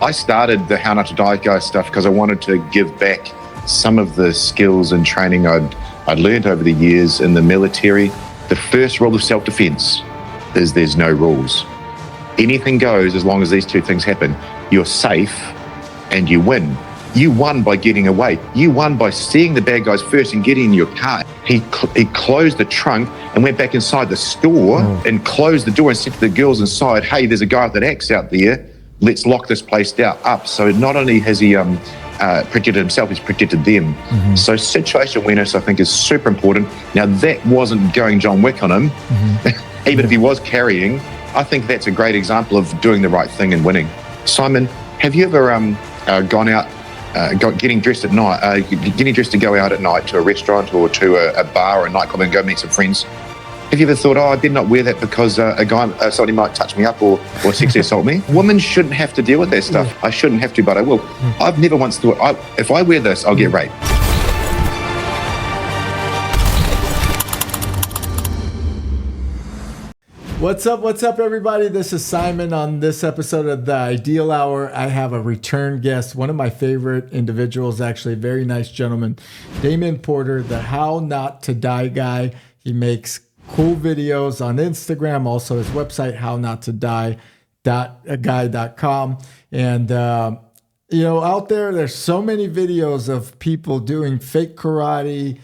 I started the How Not to Die Guy stuff because I wanted to give back some of the skills and training I'd learned over the years in the military. The first rule of self-defense is there's no rules. Anything goes as long as these two things happen. You're safe and you win. You won by getting away. You won by seeing the bad guys first and getting in your car. He closed the trunk and went back inside the store and closed the door and said to the girls inside, hey, there's a guy with an axe out there. Let's lock this place up. So not only has he protected himself, he's protected them. So situational awareness, I think, is super important. Now, that wasn't going John Wick on him. Even if he was carrying, I think that's a great example of doing the right thing and winning. Simon, have you ever gone out, getting dressed at night, getting dressed to go out at night to a restaurant or to a bar or a nightclub and go meet some friends? Have you ever thought, I did not wear that because somebody might touch me up or sexually assault me? Women shouldn't have to deal with that stuff. I shouldn't have to, but I will. I've never once thought, if I wear this, I'll get raped. What's up, everybody? This is Simon. On this episode of The Ideal Hour, I have a return guest, one of my favorite individuals, actually, a very nice gentleman, Damian Porter, the How Not to Die guy. He makes cool videos on Instagram, also his website, hownottodie.guy.com. And, out there's so many videos of people doing fake karate,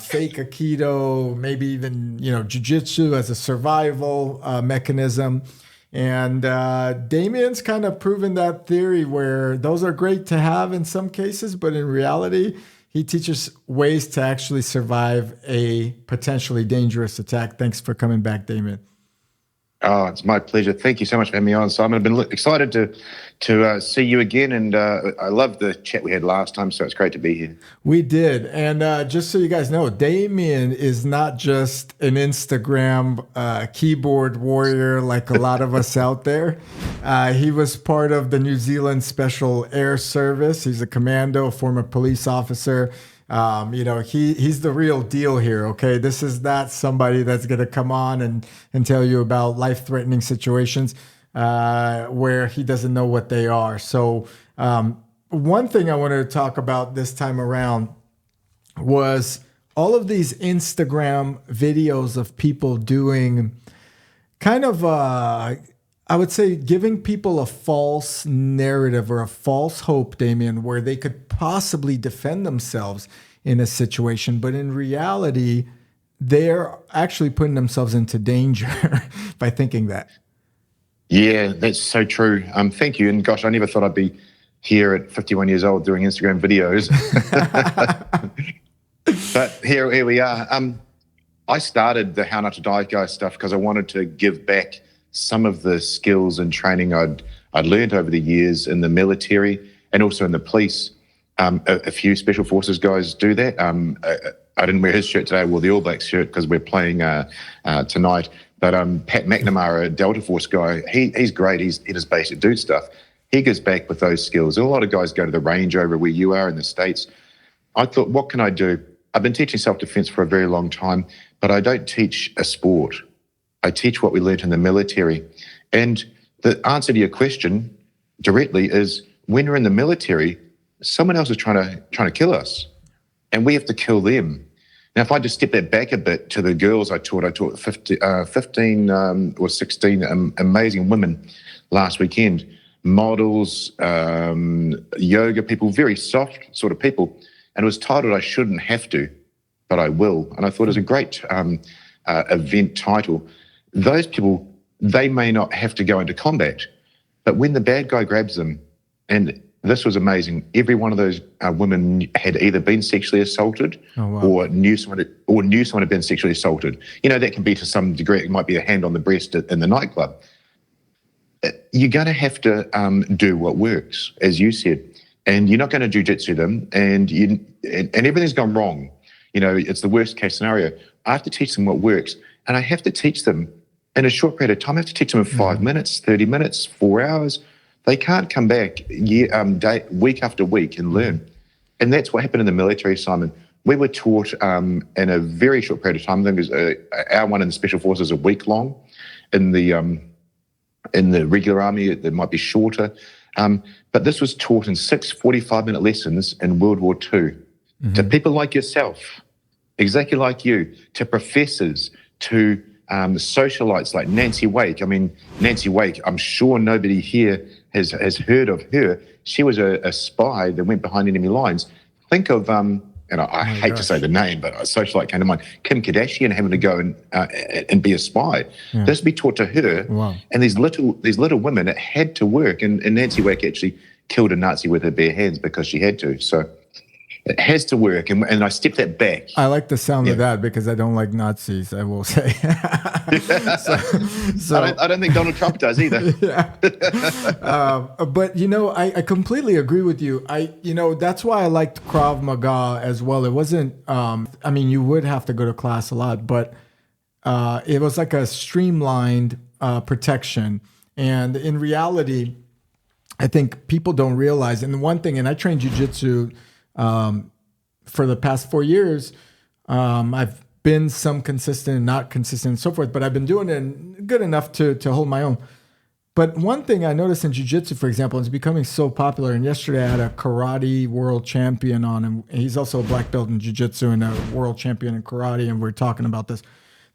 fake Aikido, maybe even, jiu-jitsu as a survival mechanism. And Damian's kind of proven that theory where those are great to have in some cases, but in reality, he teaches ways to actually survive a potentially dangerous attack. Thanks for coming back, Damian. Oh, it's my pleasure. Thank you so much for having me on, Simon. I've been excited to see you again, and I loved the chat we had last time, so it's great to be here. We did, and just so you guys know, Damian is not just an Instagram keyboard warrior like a lot of us out there. He was part of the New Zealand Special Air Service. He's a commando, a former police officer. He's the real deal here, okay? This is not somebody that's going to come on and tell you about life-threatening situations where he doesn't know what they are. So one thing I wanted to talk about this time around was all of these Instagram videos of people doing kind of, I would say, giving people a false narrative or a false hope, Damian, where they could possibly defend themselves in a situation. But in reality, they're actually putting themselves into danger by thinking that. Yeah, that's so true. Thank you. And gosh, I never thought I'd be here at 51 years old doing Instagram videos. But here we are. I started the How Not to Die Guy stuff because I wanted to give back some of the skills and training I'd learned over the years in the military and also in the police. A few special forces guys do that. I didn't wear his shirt today. I wore the All Blacks shirt because we're playing tonight. But Pat McNamara, a Delta Force guy, he's great. He does basic dude stuff. He gives back with those skills. A lot of guys go to the range over where you are in the States. I thought, what can I do? I've been teaching self-defense for a very long time, but I don't teach a sport. I teach what we learned in the military. And the answer to your question directly is when we're in the military, someone else is trying to kill us and we have to kill them. Now, if I just step that back a bit to the girls I taught 15 or 16 amazing women last weekend, models, yoga people, very soft sort of people. And it was titled, I Shouldn't Have To, But I Will. And I thought it was a great event title. Those people, they may not have to go into combat, but when the bad guy grabs them, and this was amazing, every one of those women had either been sexually assaulted or knew someone had been sexually assaulted. That can be to some degree, it might be a hand on the breast in the nightclub. You're going to have to do what works, as you said, and you're not going to jiu-jitsu them, and everything's gone wrong. It's the worst case scenario. I have to teach them what works, and I have to teach them in a short period of time. I have to teach them in 5 minutes, 30 minutes, 4 hours. They can't come back week after week and learn. And that's what happened in the military, Simon. We were taught in a very short period of time. I think it was our one in the Special Forces a week long. In the regular army, it might be shorter. But this was taught in 6 45-minute lessons in World War II to people like yourself, exactly like you, to professors, to socialites like Nancy Wake. I mean, Nancy Wake, I'm sure nobody here has heard of her. She was a spy that went behind enemy lines. Think of, and I hate to say the name, but a socialite came to mind, Kim Kardashian having to go and be a spy. This would be taught to her. Wow. And these little women, it had to work. And Nancy Wake actually killed a Nazi with her bare hands because she had to. So it has to work, and I stepped that back. I like the sound of that because I don't like Nazis, I will say. so I don't think Donald Trump does either. But, you know, I completely agree with you. That's why I liked Krav Maga as well. It wasn't, I mean, you would have to go to class a lot, but it was like a streamlined protection. And in reality, I think people don't realize, and the one thing, and I trained jiu-jitsu for the past 4 years. I've been some consistent and not consistent and so forth, but I've been doing it good enough to hold my own. But one thing I noticed in jiu-jitsu, for example, is becoming so popular. And yesterday I had a karate world champion on, and he's also a black belt in jiu-jitsu and a world champion in karate. And we're talking about this.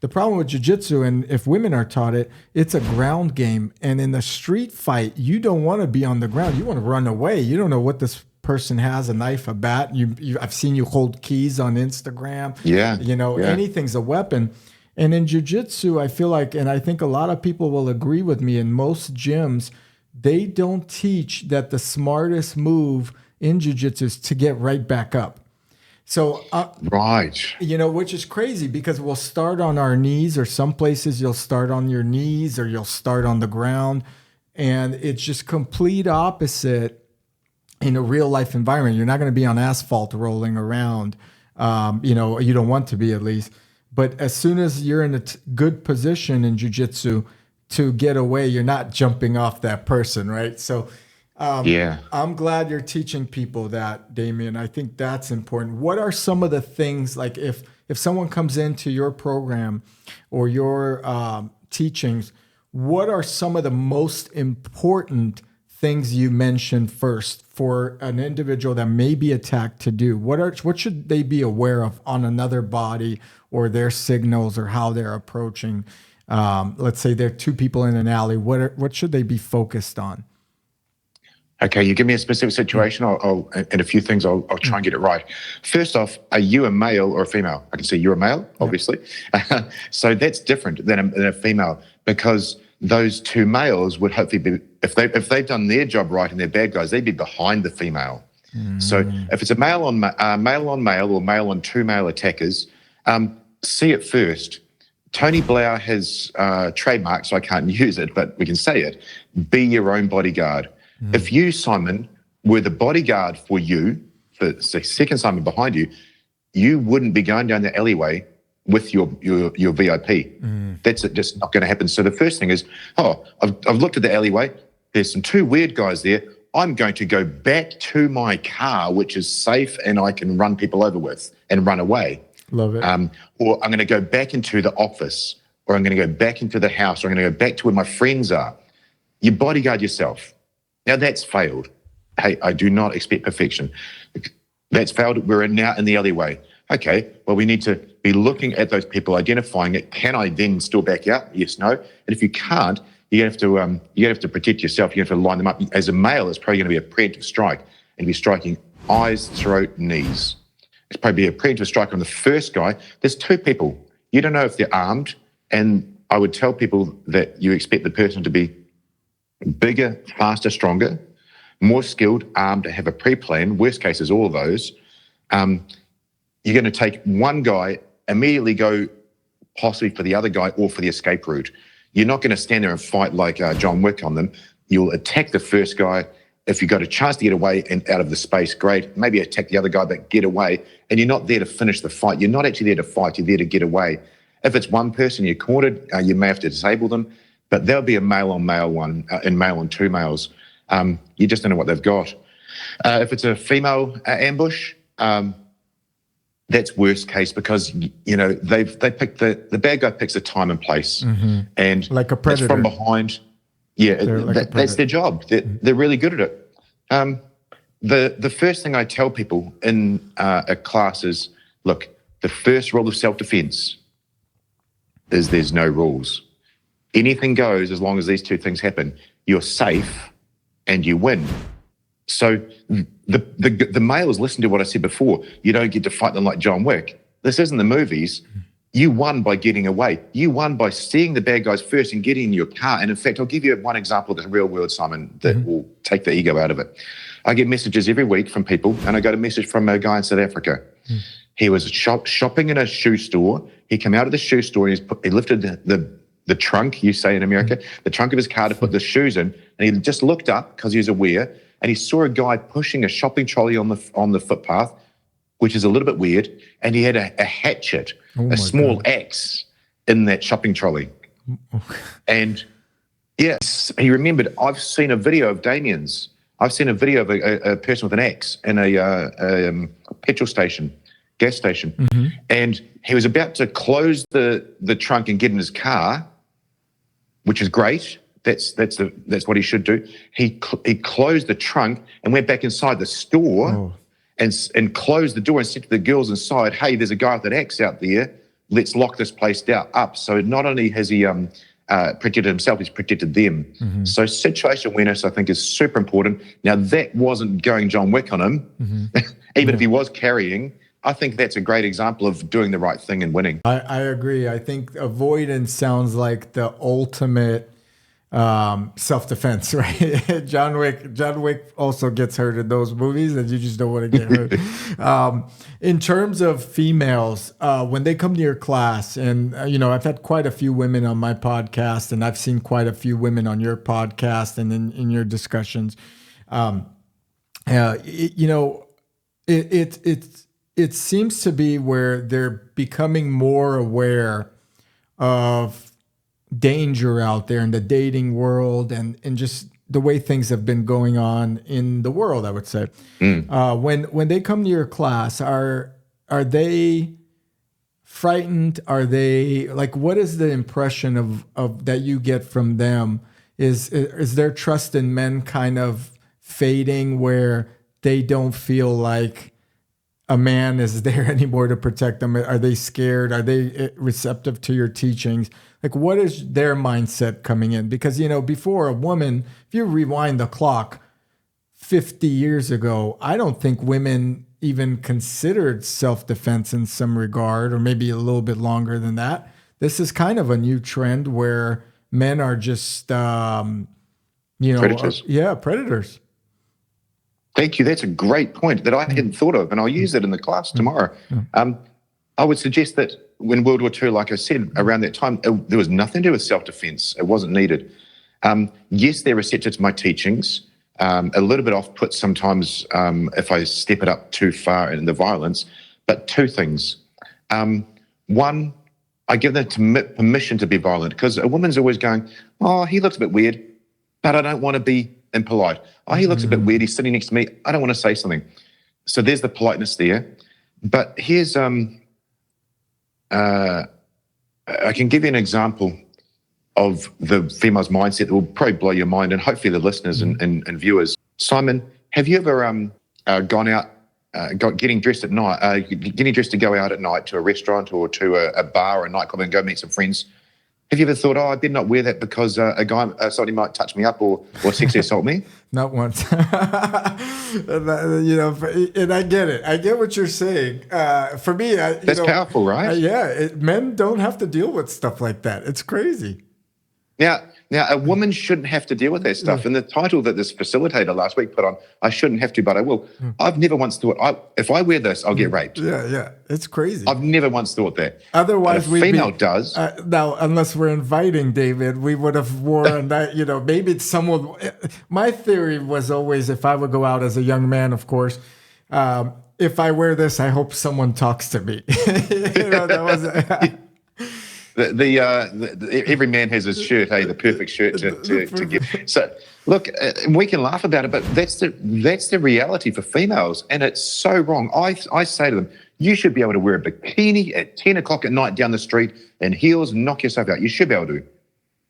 The problem with jiu-jitsu, and if women are taught it, it's a ground game. And in the street fight, you don't want to be on the ground. You want to run away. You don't know what this person has, a knife, a bat. I've seen you hold keys on Instagram. Anything's a weapon. And in jiu-jitsu, I feel like, and I think a lot of people will agree with me, in most gyms, they don't teach that the smartest move in jiu-jitsu is to get right back up. So, which is crazy because we'll start on our knees, or some places you'll start on your knees or you'll start on the ground. And it's just complete opposite in a real life environment. You're not going to be on asphalt rolling around. You don't want to be, at least. But as soon as you're in a good position in jiu-jitsu to get away, you're not jumping off that person, right? So I'm glad you're teaching people that, Damian. I think that's important. What are some of the things, like if someone comes into your program or your teachings, what are some of the most important things you mentioned first for an individual that may be attacked to do? What should they be aware of on another body, or their signals, or how they're approaching? Let's say there are two people in an alley. What should they be focused on? Okay, you give me a specific situation, and a few things, I'll try and get it right. First off, are you a male or a female? I can see you're a male, obviously. So that's different than a female, because those two males would hopefully be, if they've done their job right and they're bad guys, they'd be behind the female. So if it's a male on male or male on two male attackers, see it first. Tony Blair has trademarked, so I can't use it, but we can say it. Be your own bodyguard. If you, Simon, were the bodyguard for you, for the second Simon behind you, you wouldn't be going down the alleyway with your VIP. That's just not going to happen. So the first thing is, I've looked at the alleyway. There's some two weird guys there. I'm going to go back to my car, which is safe and I can run people over with and run away. Love it. Or I'm going to go back into the office, or I'm going to go back into the house, or I'm going to go back to where my friends are. You bodyguard yourself. Now that's failed. Hey, I do not expect perfection. That's failed. We're now in the alleyway. Okay, well, we need to be looking at those people, identifying it. Can I then still back out? Yes, no. And if you can't, you have to protect yourself. You have to line them up. As a male, it's probably going to be a preemptive strike, and be striking eyes, throat, knees. It's probably a preemptive strike on the first guy. There's two people. You don't know if they're armed, and I would tell people that you expect the person to be bigger, faster, stronger, more skilled, armed, to have a pre-plan. Worst case is all of those. You're going to take one guy, immediately go possibly for the other guy or for the escape route. You're not going to stand there and fight like John Wick on them. You'll attack the first guy. If you've got a chance to get away and out of the space, great. Maybe attack the other guy, but get away. And you're not there to finish the fight. You're not actually there to fight. You're there to get away. If it's one person you're cornered, you may have to disable them. But there'll be a male on male one and male on two males. You just don't know what they've got. If it's a female ambush, that's worst case, because they pick the bad guy picks a time and place, and like a predator from behind. Yeah, like that's their job. They're really good at it. The first thing I tell people in a class is, look, the first rule of self-defense is there's no rules. Anything goes as long as these two things happen. You're safe and you win. So the males listen to what I said before. You don't get to fight them like John Wick. This isn't the movies. You won by getting away. You won by seeing the bad guys first and getting in your car. And in fact, I'll give you one example of the real world, Simon, that will take the ego out of it. I get messages every week from people, and I got a message from a guy in South Africa. He was shopping in a shoe store. He came out of the shoe store and he lifted the trunk, you say in America, the trunk of his car to put the shoes in. And he just looked up because he was aware, and he saw a guy pushing a shopping trolley on the footpath, which is a little bit weird. And he had a hatchet, a small axe in that shopping trolley. And yes, he remembered, I've seen a video of Damian's. I've seen a video of a person with an axe in a petrol station, gas station. And he was about to close the trunk and get in his car, which is great. That's what he should do. He closed the trunk and went back inside the store and closed the door and said to the girls inside, hey, there's a guy with an axe out there. Let's lock this place up. So not only has he protected himself, he's protected them. So situational awareness, I think, is super important. Now, that wasn't going John Wick on him. Even if he was carrying, I think that's a great example of doing the right thing and winning. I agree. I think avoidance sounds like the ultimate self-defense, right? John Wick also gets hurt in those movies, and you just don't want to get hurt. In terms of females, when they come to your class, and I've had quite a few women on my podcast, and I've seen quite a few women on your podcast and in your discussions. It seems to be where they're becoming more aware of danger out there in the dating world and just the way things have been going on in the world, I would say. When they come to your class, are they frightened? Are they like, what is the impression of that you get from them? Is their trust in men kind of fading where they don't feel like a man is there anymore to protect them? Are they scared? Are they receptive to your teachings? Like, what is their mindset coming in? Because, before, a woman, if you rewind the clock 50 years ago, I don't think women even considered self-defense in some regard, or maybe a little bit longer than that. This is kind of a new trend where men are just, predators. Predators. Thank you. That's a great point that I hadn't thought of, and I'll use it in the class tomorrow. I would suggest that when World War II, like I said, around that time, there was nothing to do with self-defense. It wasn't needed. Yes, they're receptive to my teachings. A little bit off-put sometimes if I step it up too far in the violence. But two things. One, I give them permission to be violent, because a woman's always going, oh, he looks a bit weird, but I don't want to be impolite. Oh, he looks a bit weird. He's sitting next to me. I don't want to say something. So there's the politeness there. But here's, I can give you an example of the female's mindset that will probably blow your mind, and hopefully the listeners and viewers. Simon, have you ever gone out, getting dressed at night, getting dressed to go out at night to a restaurant or to a bar or a nightclub and go meet some friends? Have you ever thought, I better not wear that because somebody might touch me up or sexually assault me? Not once. And I get it. I get what you're saying. For me, that's powerful, right? Men don't have to deal with stuff like that. It's crazy. Now, a woman shouldn't have to deal with that stuff. And the title that this facilitator last week put on, I shouldn't have to, but I will. I've never once thought, if I wear this, I'll get raped. Yeah. It's crazy. I've never once thought that. Otherwise, a female does. Now, unless we're inviting David, we would have worn that, maybe it's someone. My theory was always, if I would go out as a young man, of course, if I wear this, I hope someone talks to me. That was every man has his shirt, the perfect shirt to get. So look, we can laugh about it, but that's the reality for females, and it's so wrong. I say to them, you should be able to wear a bikini at 10 o'clock at night down the street in heels and knock yourself out. You should be able to,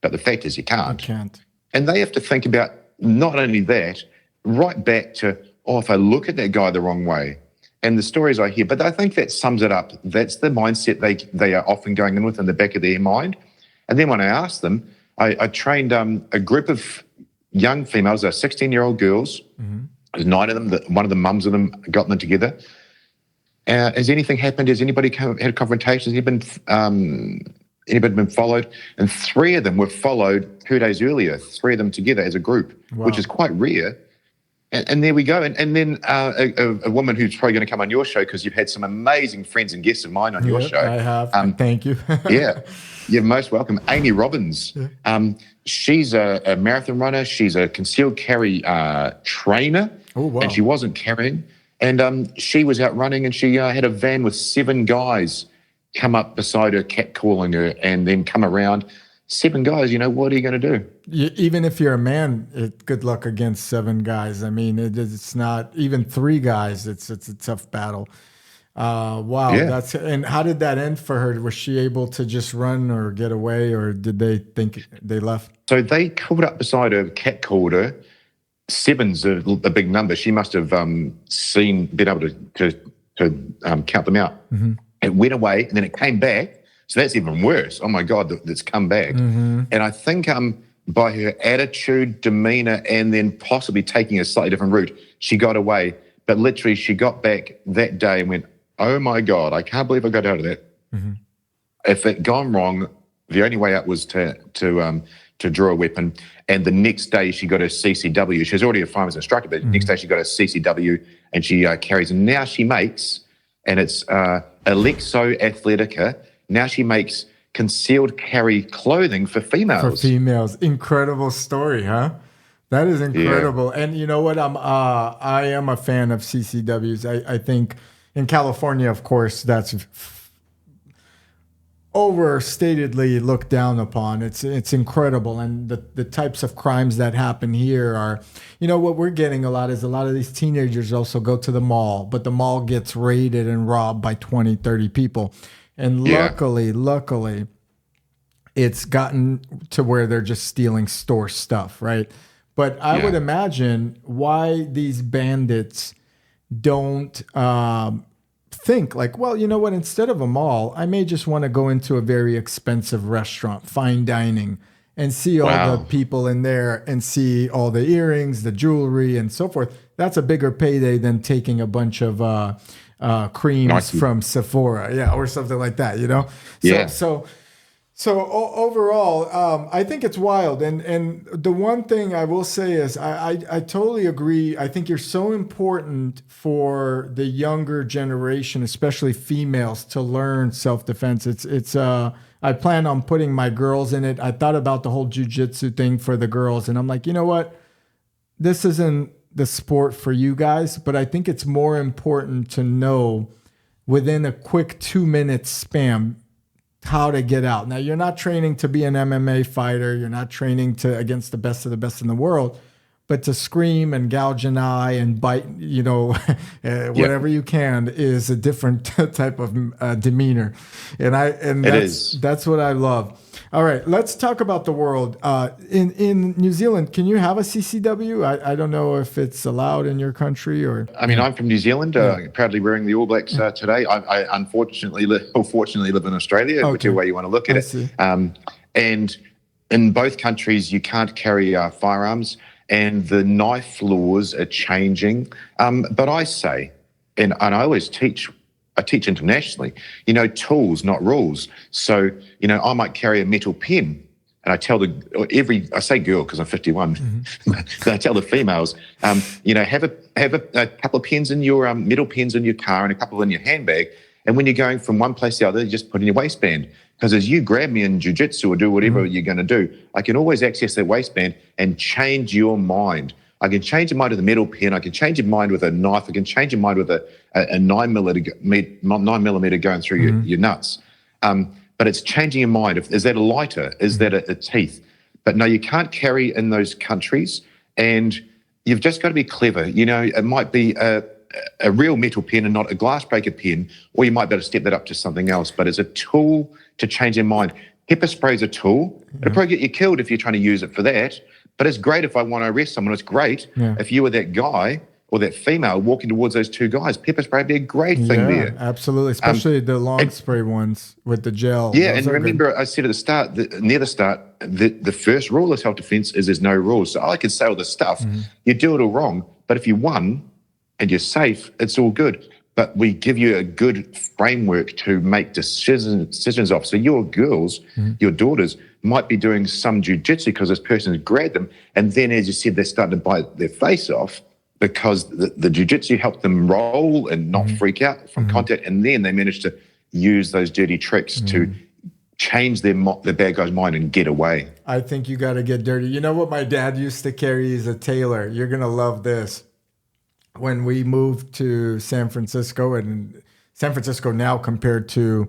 but the fact is you can't. You can't. And they have to think about not only that, right back to, oh, if I look at that guy the wrong way, and the stories I hear, but I think that sums it up. That's the mindset they are often going in with in the back of their mind. And then when I asked them, I trained a group of young females, they're 16-year-old girls. There's 9 of them. One of the mums of them got them together. Has anything happened? Has anybody had confrontations? Anybody been followed? And 3 of them were followed 2 days earlier, 3 of them together as a group, which is quite rare. And there we go. And then a woman who's probably going to come on your show, because you've had some amazing friends and guests of mine on your show. I have. Thank you. Yeah, you're most welcome. Amy Robbins. Yeah. She's a marathon runner. She's a concealed carry trainer. Oh, wow. And she wasn't carrying. And she was out running, and she had a van with 7 guys come up beside her, catcalling her, and then come around. 7 guys, what are you going to do? Even if you're a man, good luck against 7 guys. I mean, it's not even 3 guys. It's a tough battle. Wow. Yeah. And how did that end for her? Was she able to just run or get away, or did they think they left? So they called up beside her, catcalled her. 7's a big number. She must have been able to count them out. It went away, and then it came back. So that's even worse. Oh my God, that's come back. And I think by her attitude, demeanor, and then possibly taking a slightly different route, she got away. But literally, she got back that day and went, oh my God, I can't believe I got out of that. If it gone wrong, the only way out was to draw a weapon. And the next day, she got a CCW. She was already a firearms instructor, but the next day she got a CCW, and she carries. And now she makes, and it's 𝐒𝐢𝐦𝐲 Athletica. Now she makes concealed carry clothing for females. For females. Incredible story, huh? That is incredible. Yeah. And you know what? I am a fan of CCWs. I think in California, of course, that's overstatedly looked down upon. It's incredible. And the types of crimes that happen here are, what we're getting a lot is a lot of these teenagers also go to the mall, but the mall gets raided and robbed by 20, 30 people. And luckily, it's gotten to where they're just stealing store stuff, right? But I would imagine why these bandits don't think like, well, you know what? Instead of a mall, I may just want to go into a very expensive restaurant, fine dining, and see all the people in there and see all the earrings, the jewelry, and so forth. That's a bigger payday than taking a bunch of creams from Sephora, or something like that, So overall, I think it's wild. And the one thing I will say is I totally agree. I think you're so important for the younger generation, especially females, to learn self-defense. I plan on putting my girls in it. I thought about the whole jiu-jitsu thing for the girls, and I'm like, you know what? This isn't the sport for you guys, but I think it's more important to know within a quick 2-minute span how to get out. Now, you're not training to be an MMA fighter. You're not training against the best of the best in the world, but to scream and gouge an eye and bite, whatever you can is a different type of demeanor. And that's what I love. All right, let's talk about the world. In New Zealand, can you have a CCW? I don't know if it's allowed in your country or. I mean, I'm from New Zealand, proudly wearing the All Blacks today. I unfortunately fortunately live in Australia, whichever way you want to look at it. And in both countries, you can't carry firearms, and the knife laws are changing. But I say, and I always teach. I teach internationally, tools, not rules. So, I might carry a metal pen, and I tell I say girl because I'm 51, I tell the females, have a couple of pens in your, metal pens in your car and a couple in your handbag. And when you're going from one place to the other, you just put in your waistband. Because as you grab me in jiu-jitsu or do whatever you're going to do, I can always access that waistband and change your mind. I can change your mind with a metal pen. I can change your mind with a knife. I can change your mind with a 9mm going through your nuts. But it's changing your mind. Is that a lighter? Is that a teeth? But no, you can't carry in those countries, and you've just got to be clever. It might be a real metal pen and not a glass breaker pen, or you might be able to step that up to something else. But it's a tool to change your mind. Pepper spray is a tool. It'll probably get you killed if you're trying to use it for that. But it's great if I want to arrest someone. It's great if you were that guy or that female walking towards those two guys. Pepper spray would be a great thing there. Absolutely, especially the long spray ones with the gel. Yeah, and remember I said at the start, near the start, the first rule of self-defense is there's no rules. So I could say all this stuff. You do it all wrong, but if you won and you're safe, it's all good. But we give you a good framework to make decisions off. So your girls, your daughters, might be doing some jiu-jitsu because this person has grabbed them. And then, as you said, they're starting to bite their face off because the jiu-jitsu helped them roll and not freak out from contact. And then they managed to use those dirty tricks to change the bad guy's mind and get away. I think you got to get dirty. You know what my dad used to carry? He's a tailor. You're going to love this. When we moved to San Francisco, and San Francisco now compared to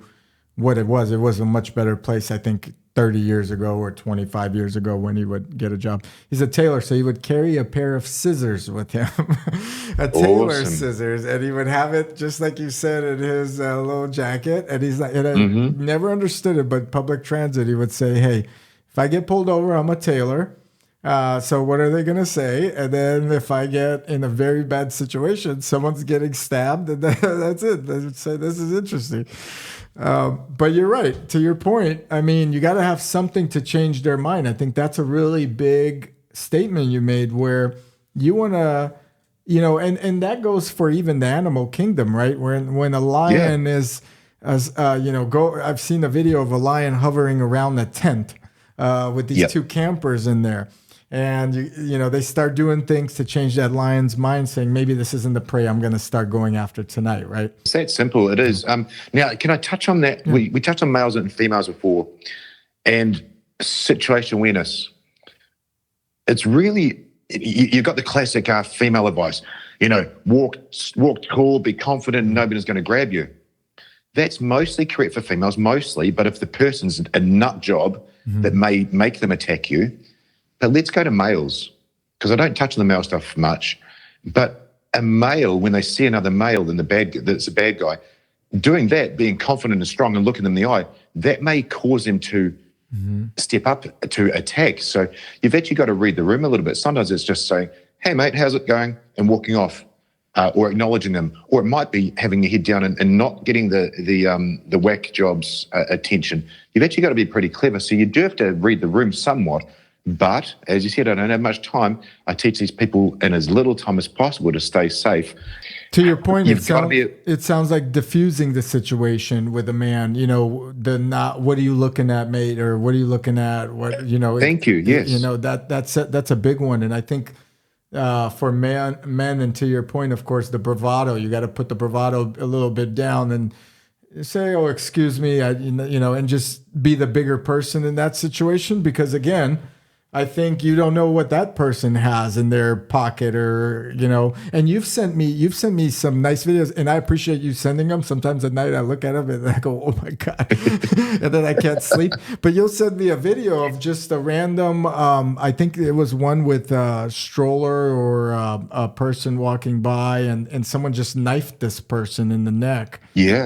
what it was a much better place, I think 30 years ago or 25 years ago when he would get a job. He's a tailor, so he would carry a pair of scissors with him, a tailor's scissors, and he would have it just like you said in his little jacket. And he's like, and I never understood it, but public transit, he would say, "Hey, if I get pulled over, I'm a tailor. So what are they going to say? And then if I get in a very bad situation, someone's getting stabbed, and that's it. They would say, this is interesting." But you're right. To your point, I mean, you got to have something to change their mind. I think that's a really big statement you made where you want to, and that goes for even the animal kingdom, right? When a lion is, I've seen a video of a lion hovering around a tent with these two campers in there. And, they start doing things to change that lion's mind, saying, maybe this isn't the prey I'm going to start going after tonight, right? It's that simple. It is. Now, can I touch on that? We touched on males and females before, and situational awareness. It's really, you've got the classic female advice, walk tall, be confident, and nobody's going to grab you. That's mostly correct for females, but if the person's a nut job that may make them attack you. But let's go to males, because I don't touch on the male stuff much. But a male, when they see another male that's a bad guy, doing that, being confident and strong and looking them in the eye, that may cause them to step up to attack. So you've actually got to read the room a little bit. Sometimes it's just saying, "Hey, mate, how's it going?" and walking off, or acknowledging them. Or it might be having your head down and not getting the whack job's attention. You've actually got to be pretty clever. So you do have to read the room somewhat. But, as you said, I don't have much time. I teach these people in as little time as possible to stay safe. To your point, it sounds like diffusing the situation with a man. What are you looking at, mate? Or what are you looking at? Thank you, yes. That's a big one. And I think for men, and to your point, of course, the bravado, you got to put the bravado a little bit down and say, "Oh, excuse me," and just be the bigger person in that situation. Because again, I think you don't know what that person has in their pocket, or and you've sent me some nice videos, and I appreciate you sending them. Sometimes at night I look at them and I go, "Oh my God," and then I can't sleep. But you'll send me a video of just a random, I think it was one with a stroller or a person walking by, and someone just knifed this person in the neck. It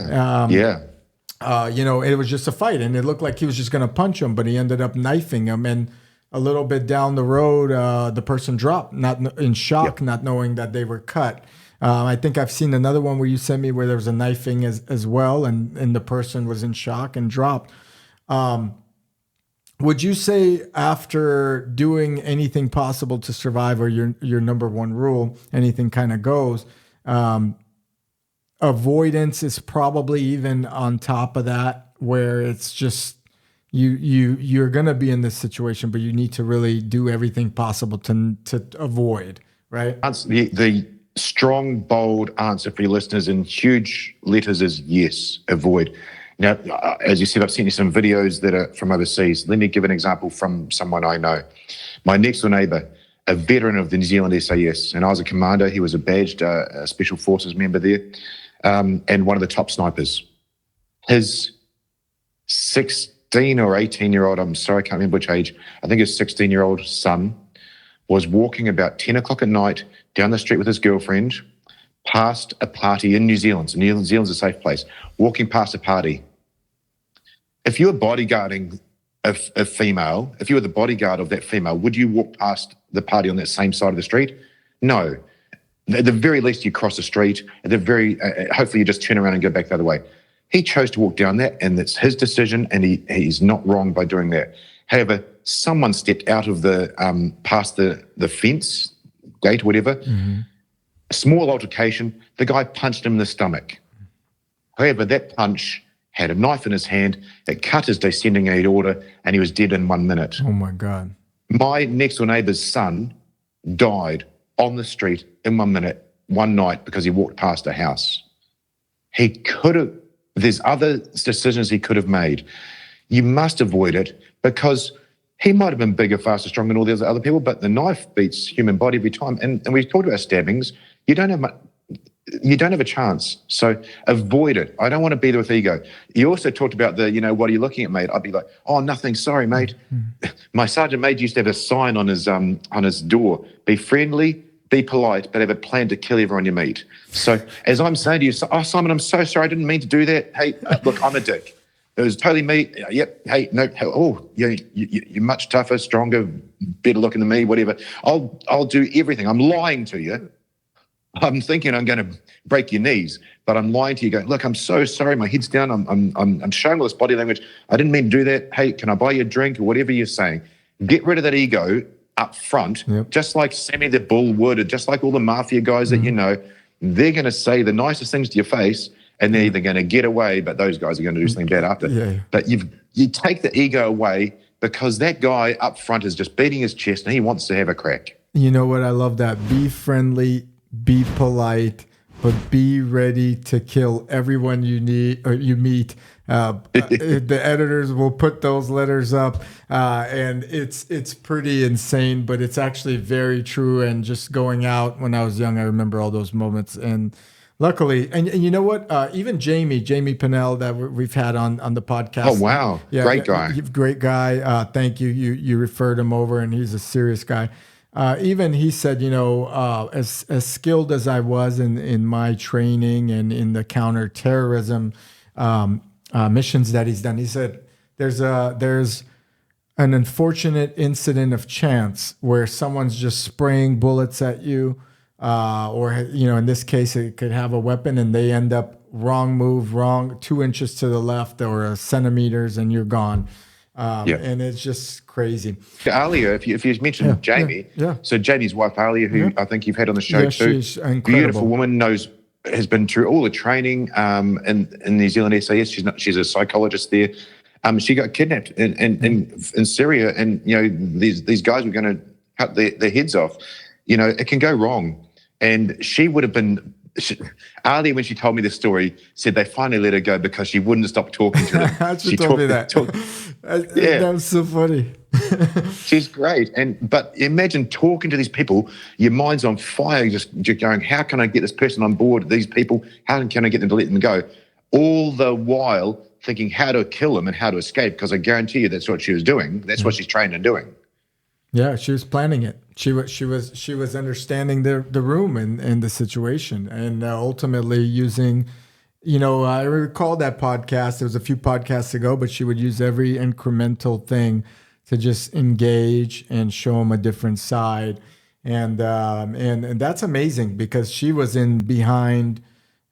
was just a fight, and it looked like he was just going to punch him, but he ended up knifing him. And a little bit down the road, the person dropped, not in shock, not knowing that they were cut. I think I've seen another one where you sent me where there was a knifing as well, and the person was in shock and dropped. Would you say after doing anything possible to survive, or your number one rule, anything kind of goes, avoidance is probably even on top of that, where it's just you're going to be in this situation, but you need to really do everything possible to avoid, right? The strong, bold answer for your listeners in huge letters is yes, avoid. Now, as you said, I've sent you some videos that are from overseas. Let me give an example from someone I know. My next door neighbour, a veteran of the New Zealand SAS, and I was a commander. He was a badged Special Forces member there, and one of the top snipers. His 16 or 18-year-old, I'm sorry, I can't remember which age, I think his 16-year-old son was walking about 10 o'clock at night down the street with his girlfriend past a party in New Zealand. So New Zealand's a safe place. Walking past a party. If you're bodyguarding a female, if you were the bodyguard of that female, would you walk past the party on that same side of the street? No. At the very least, you cross the street. At the very, hopefully, you just turn around and go back the other way. He chose to walk down that, and it's his decision, and he's not wrong by doing that. However, someone stepped out of the past the fence gate, whatever. A small altercation. The guy punched him in the stomach. However, that punch had a knife in his hand. It cut his descending aorta, and he was dead in 1 minute. Oh my God! My next door neighbour's son died on the street in 1 minute, one night, because he walked past a house. He could have. There's other decisions he could have made. You must avoid it, because he might have been bigger, faster, stronger than all the other people, but the knife beats human body every time. And we've talked about stabbings. You don't have a chance. So avoid it. I don't want to be there with ego. You also talked about what are you looking at, mate? I'd be like, oh, nothing, sorry, mate. My sergeant major used to have a sign on his door: be friendly, be polite, but have a plan to kill everyone you meet. So as I'm saying to you, oh, Simon, I'm so sorry, I didn't mean to do that. Hey, look, I'm a dick. It was totally me. Yep. Hey, no. Oh, you're much tougher, stronger, better looking than me. Whatever. I'll do everything. I'm lying to you. I'm thinking I'm going to break your knees, but I'm lying to you. Going, look, I'm so sorry. My head's down. I'm showing all this body language. I didn't mean to do that. Hey, can I buy you a drink or whatever you're saying? Get rid of that ego up front, just like Sammy the Bull would, or just like all the mafia guys that you know. They're going to say the nicest things to your face, and they're either going to get away, but those guys are going to do something bad after. Yeah. But you take the ego away, because that guy up front is just beating his chest and he wants to have a crack. You know what? I love that. Be friendly, be polite, but be ready to kill everyone you meet. The editors will put those letters up, and it's pretty insane, but it's actually very true. And just going out when I was young, I remember all those moments. And luckily, and you know what? Even Jamie Pinnell that we've had on the podcast. Oh wow, great guy. Great guy. Thank you. You referred him over, and he's a serious guy. Even he said, as skilled as I was in my training and in the counterterrorism missions that he's done, he said there's an unfortunate incident of chance where someone's just spraying bullets at you, or in this case it could have a weapon, and they end up wrong 2 inches to the left or centimeters, and you're gone. And it's just crazy. Alia, if you mentioned Jamie, so Jamie's wife Alia, who I think you've had on the show too, she's incredible. Beautiful woman, has been through all the training in New Zealand SAS. She's a psychologist there. She got kidnapped in Syria, and these guys were going to cut their heads off. It can go wrong, and she would have been. Ali, when she told me this story, said they finally let her go because she wouldn't stop talking to them. She told me that. That was so funny. She's great. But imagine talking to these people, your mind's on fire, just going, how can I get this person on board, these people? How can I get them to let them go? All the while thinking how to kill them and how to escape, because I guarantee you that's what she was doing. That's what she's trained in doing. Yeah, she was planning it. She was understanding the room and the situation, and ultimately using, I recall that podcast. It was a few podcasts ago, but she would use every incremental thing to just engage and show them a different side, and that's amazing, because she was in behind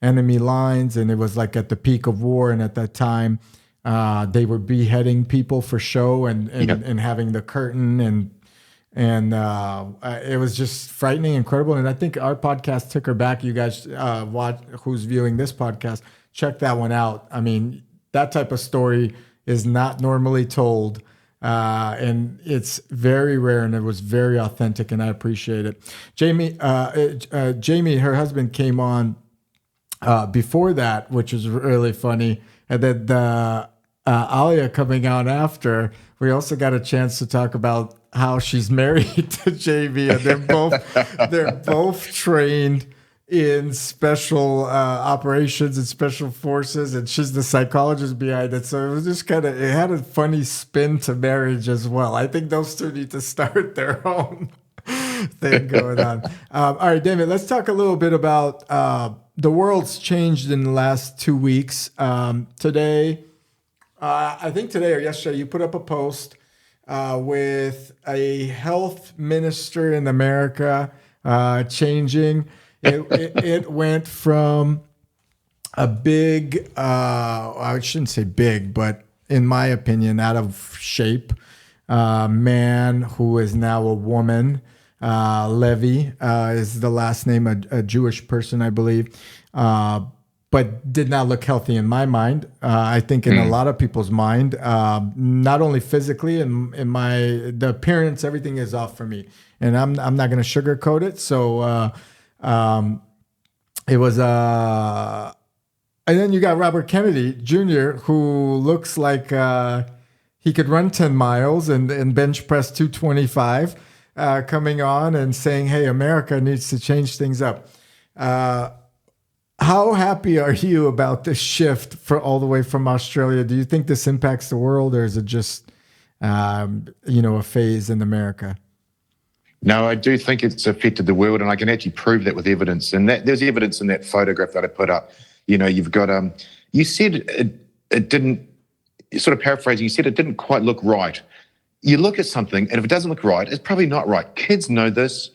enemy lines, and it was like at the peak of war, and at that time, they were beheading people for show and having the curtain and it was just frightening, incredible. And I think our podcast took her back. You guys who's viewing this podcast, check that one out. I mean, that type of story is not normally told, and it's very rare, and it was very authentic, and I appreciate it. Jamie, her husband came on before that, which is really funny, and then Alia coming out after. We also got a chance to talk about how she's married to Jamie, and they're both trained in special operations and special forces, and she's the psychologist behind it. So it was just it had a funny spin to marriage as well. I think those two need to start their own thing going on. All right, Damian, let's talk a little bit about the world's changed in the last 2 weeks. Today, I think today or yesterday you put up a post with a health minister in America changing. It went from a big, I shouldn't say big, but in my opinion, out of shape man who is now a woman. Levy is the last name, a Jewish person, I believe, but did not look healthy in my mind. I think in a lot of people's mind, not only physically, in the appearance, everything is off for me, and I'm not going to sugarcoat it. So it was and then you got Robert Kennedy Jr., who looks like he could run 10 miles and bench press 225, coming on and saying, hey, America needs to change things up. How happy are you about this shift for all the way from Australia? Do you think this impacts the world, or is it just, a phase in America? No, I do think it's affected the world, and I can actually prove that with evidence. And there's evidence in that photograph that I put up. You've got, you said it didn't, sort of paraphrasing, you said it didn't quite look right. You look at something, and if it doesn't look right, it's probably not right. Kids know this.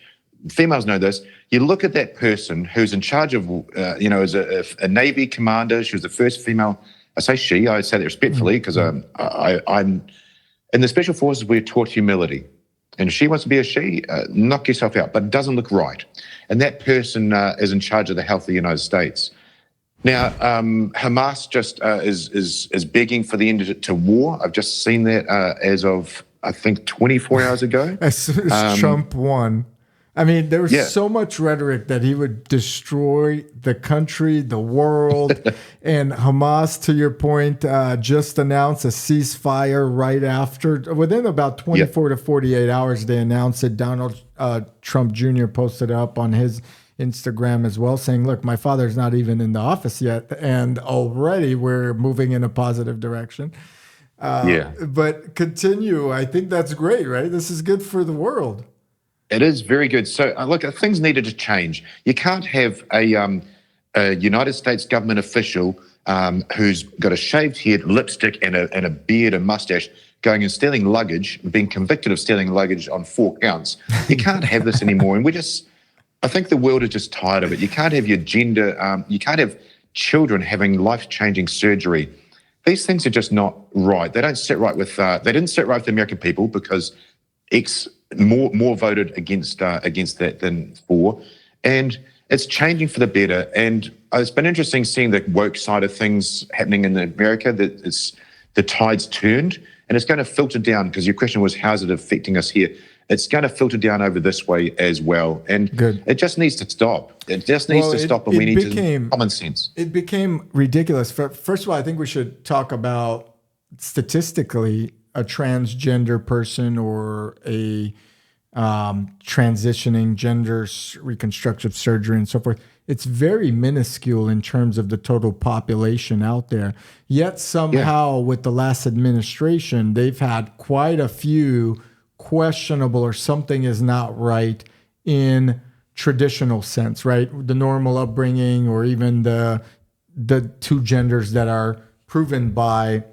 Females know this. You look at that person who's in charge of, as a Navy commander. She was the first female. I say she. I say that respectfully because I'm in the Special Forces. We're taught humility, and she wants to be a she. Knock yourself out, but it doesn't look right. And that person is in charge of the health of the United States. Now, Hamas just is begging for the end to war. I've just seen that as of, I think, 24 hours ago. As soon as Trump won. I mean, there was so much rhetoric that he would destroy the country, the world. And Hamas, to your point, just announced a ceasefire right after. Within about 24 to 48 hours, they announced it. Donald Trump Jr. posted up on his Instagram as well, saying, look, my father's not even in the office yet, and already we're moving in a positive direction. But continue. I think that's great, right? This is good for the world. It is very good. So, look, things needed to change. You can't have a United States government official who's got a shaved head, lipstick, and a beard and mustache going and stealing luggage, being convicted of stealing luggage on 4 counts. You can't have this anymore. And I think the world is just tired of it. You can't have your gender, you can't have children having life-changing surgery. These things are just not right. They don't sit right with, they didn't sit right with the American people because more voted against that than for. And it's changing for the better. And it's been interesting seeing the woke side of things happening in America, that the tide's turned, and it's going to filter down, because your question was, how's it affecting us here? It's going to filter down over this way as well. And it just needs to stop. It just needs to stop, and we need to common sense. It became ridiculous. First of all, I think we should talk about, statistically, a transgender person or a transitioning gender reconstructive surgery and so forth. It's very minuscule in terms of the total population out there. Yet somehow with the last administration, they've had quite a few questionable, or something is not right in traditional sense, right? The normal upbringing, or even the two genders that are proven by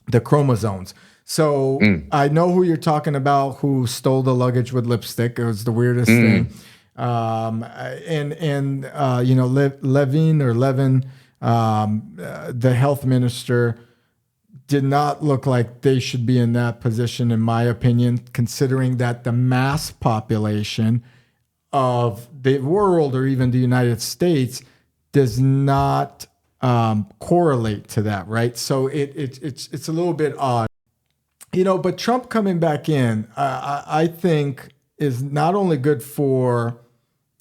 the chromosomes. So I know who you're talking about, who stole the luggage with lipstick. It was the weirdest thing. Levin, the health minister, did not look like they should be in that position, in my opinion, considering that the mass population of the world, or even the United States, does not correlate to that, right? So it's a little bit odd. But Trump coming back in, I think, is not only good for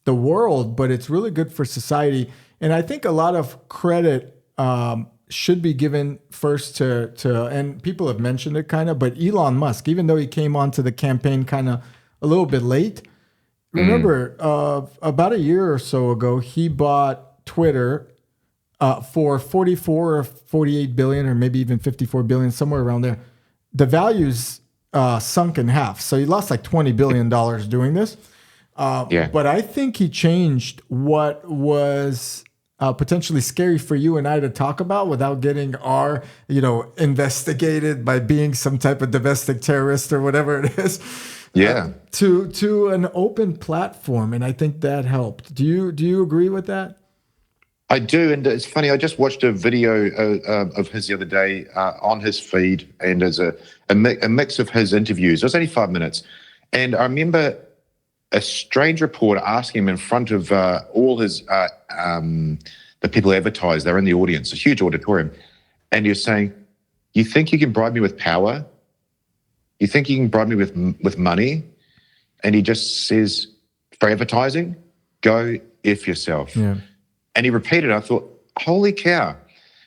the world, but it's really good for society. And I think a lot of credit should be given first to, and people have mentioned it kind of, but Elon Musk, even though he came onto the campaign kind of a little bit late. Remember, about a year or so ago, he bought Twitter for 44 or 48 billion, or maybe even 54 billion, somewhere around there. The value's sunk in half. So he lost like $20 billion doing this. But I think he changed what was potentially scary for you and I to talk about without getting our, investigated by being some type of domestic terrorist or whatever it is. Yeah. To an open platform, and I think that helped. Do you agree with that? I do, and it's funny. I just watched a video of his the other day on his feed, and there's a mix of his interviews. It was only 5 minutes, and I remember a strange reporter asking him in front of all his the people who advertise. They're in the audience, a huge auditorium, and he was saying, "You think you can bribe me with power? You think you can bribe me with money?" And he just says, "For advertising, go F yourself." Yeah. And he repeated, I thought, holy cow.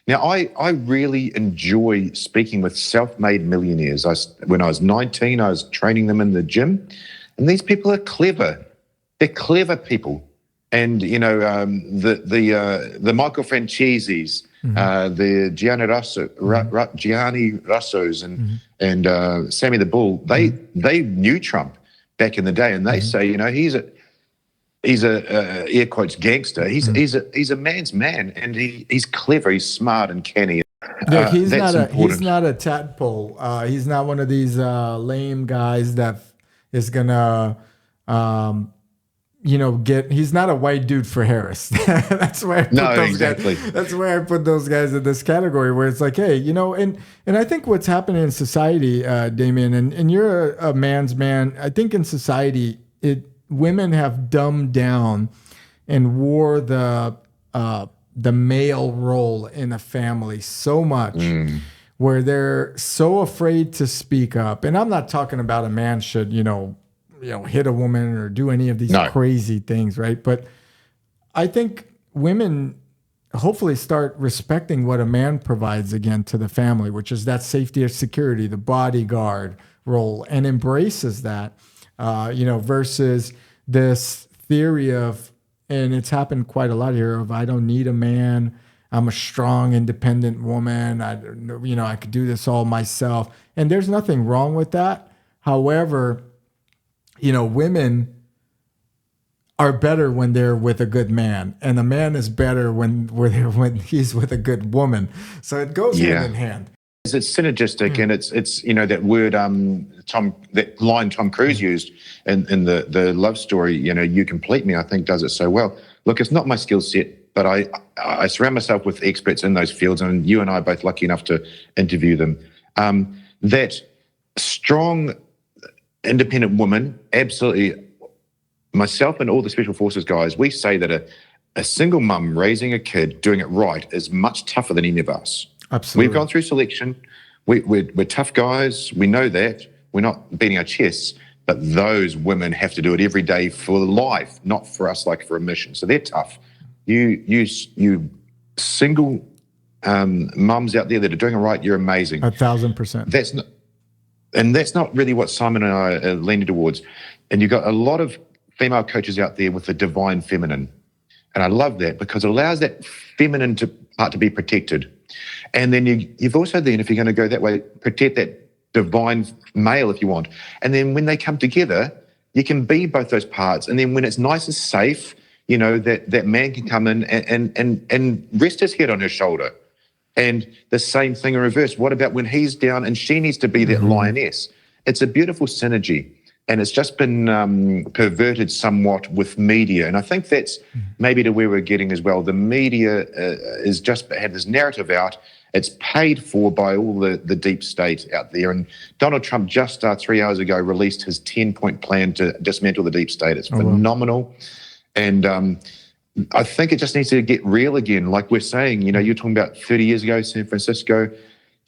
Now, I really enjoy speaking with self-made millionaires. When I was 19, I was training them in the gym, and these people are clever. They're clever people. And, the Michael Franceses, the Gianni Russos and Sammy the Bull, they knew Trump back in the day, and they say, he's a air quotes gangster. He's a man's man, and he's clever, he's smart and canny. Yeah, he's not a tadpole. He's not one of these lame guys that is gonna he's not a white dude for Harris. That's why I put guys. That's why I put those guys in this category where it's like, hey, and I think what's happening in society, Damian, and you're a man's man. I think in society, women have dumbed down and wore the male role in a family so much where they're so afraid to speak up. And I'm not talking about a man should, hit a woman or do any of these crazy things, right? But I think women hopefully start respecting what a man provides again to the family, which is that safety or security, the bodyguard role, and embraces that. Versus this theory of, and it's happened quite a lot here, of I don't need a man. I'm a strong, independent woman. I could do this all myself. And there's nothing wrong with that. However, women are better when they're with a good man, and a man is better when he's with a good woman. So it goes hand in hand. It's synergistic, and it's that word that line Tom Cruise used in the love story. You complete me. I think does it so well. Look, it's not my skill set, but I surround myself with experts in those fields, and you and I are both lucky enough to interview them. That strong, independent woman, absolutely. Myself and all the special forces guys, we say that a single mum raising a kid, doing it right, is much tougher than any of us. Absolutely. We've gone through selection. We're tough guys. We know that. We're not beating our chests. But those women have to do it every day for life, not for us like for a mission. So they're tough. You single mums out there that are doing it right, you're amazing. 1,000%. That's not really what Simon and I are leaning towards. And you've got a lot of female coaches out there with the divine feminine. And I love that because it allows that feminine part to be protected. And then you've also then, if you're going to go that way, protect that divine male if you want. And then when they come together, you can be both those parts. And then when it's nice and safe, that man can come in and rest his head on her shoulder. And the same thing in reverse. What about when he's down and she needs to be that lioness? It's a beautiful synergy. And it's just been perverted somewhat with media. And I think that's maybe to where we're getting as well. The media is just had this narrative out. It's paid for by all the deep state out there. And Donald Trump just 3 hours ago released his 10-point plan to dismantle the deep state. It's phenomenal. And I think it just needs to get real again. Like we're saying, you're talking about 30 years ago, San Francisco.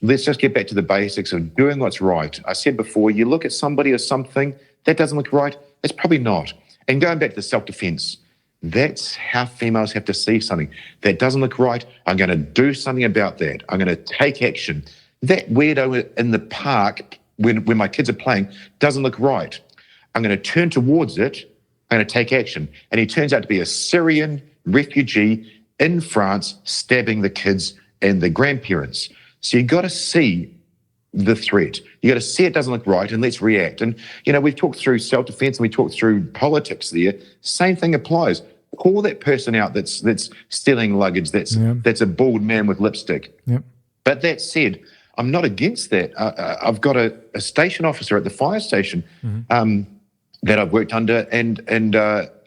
Let's just get back to the basics of doing what's right. I said before, you look at somebody or something, that doesn't look right, it's probably not. And going back to self-defense, that's how females have to see something. That doesn't look right, I'm going to do something about that. I'm going to take action. That weirdo in the park, when my kids are playing, doesn't look right. I'm going to turn towards it, I'm going to take action. And he turns out to be a Syrian refugee in France, stabbing the kids and the grandparents. So you've got to see the threat. You got to see it doesn't look right, and let's react. And we've talked through self-defense and we talked through politics there. Same thing applies. call that person out that's stealing luggage, that's a bald man with lipstick. Yep. But that said, I'm not against that. I've got a station officer at the fire station that I've worked under, and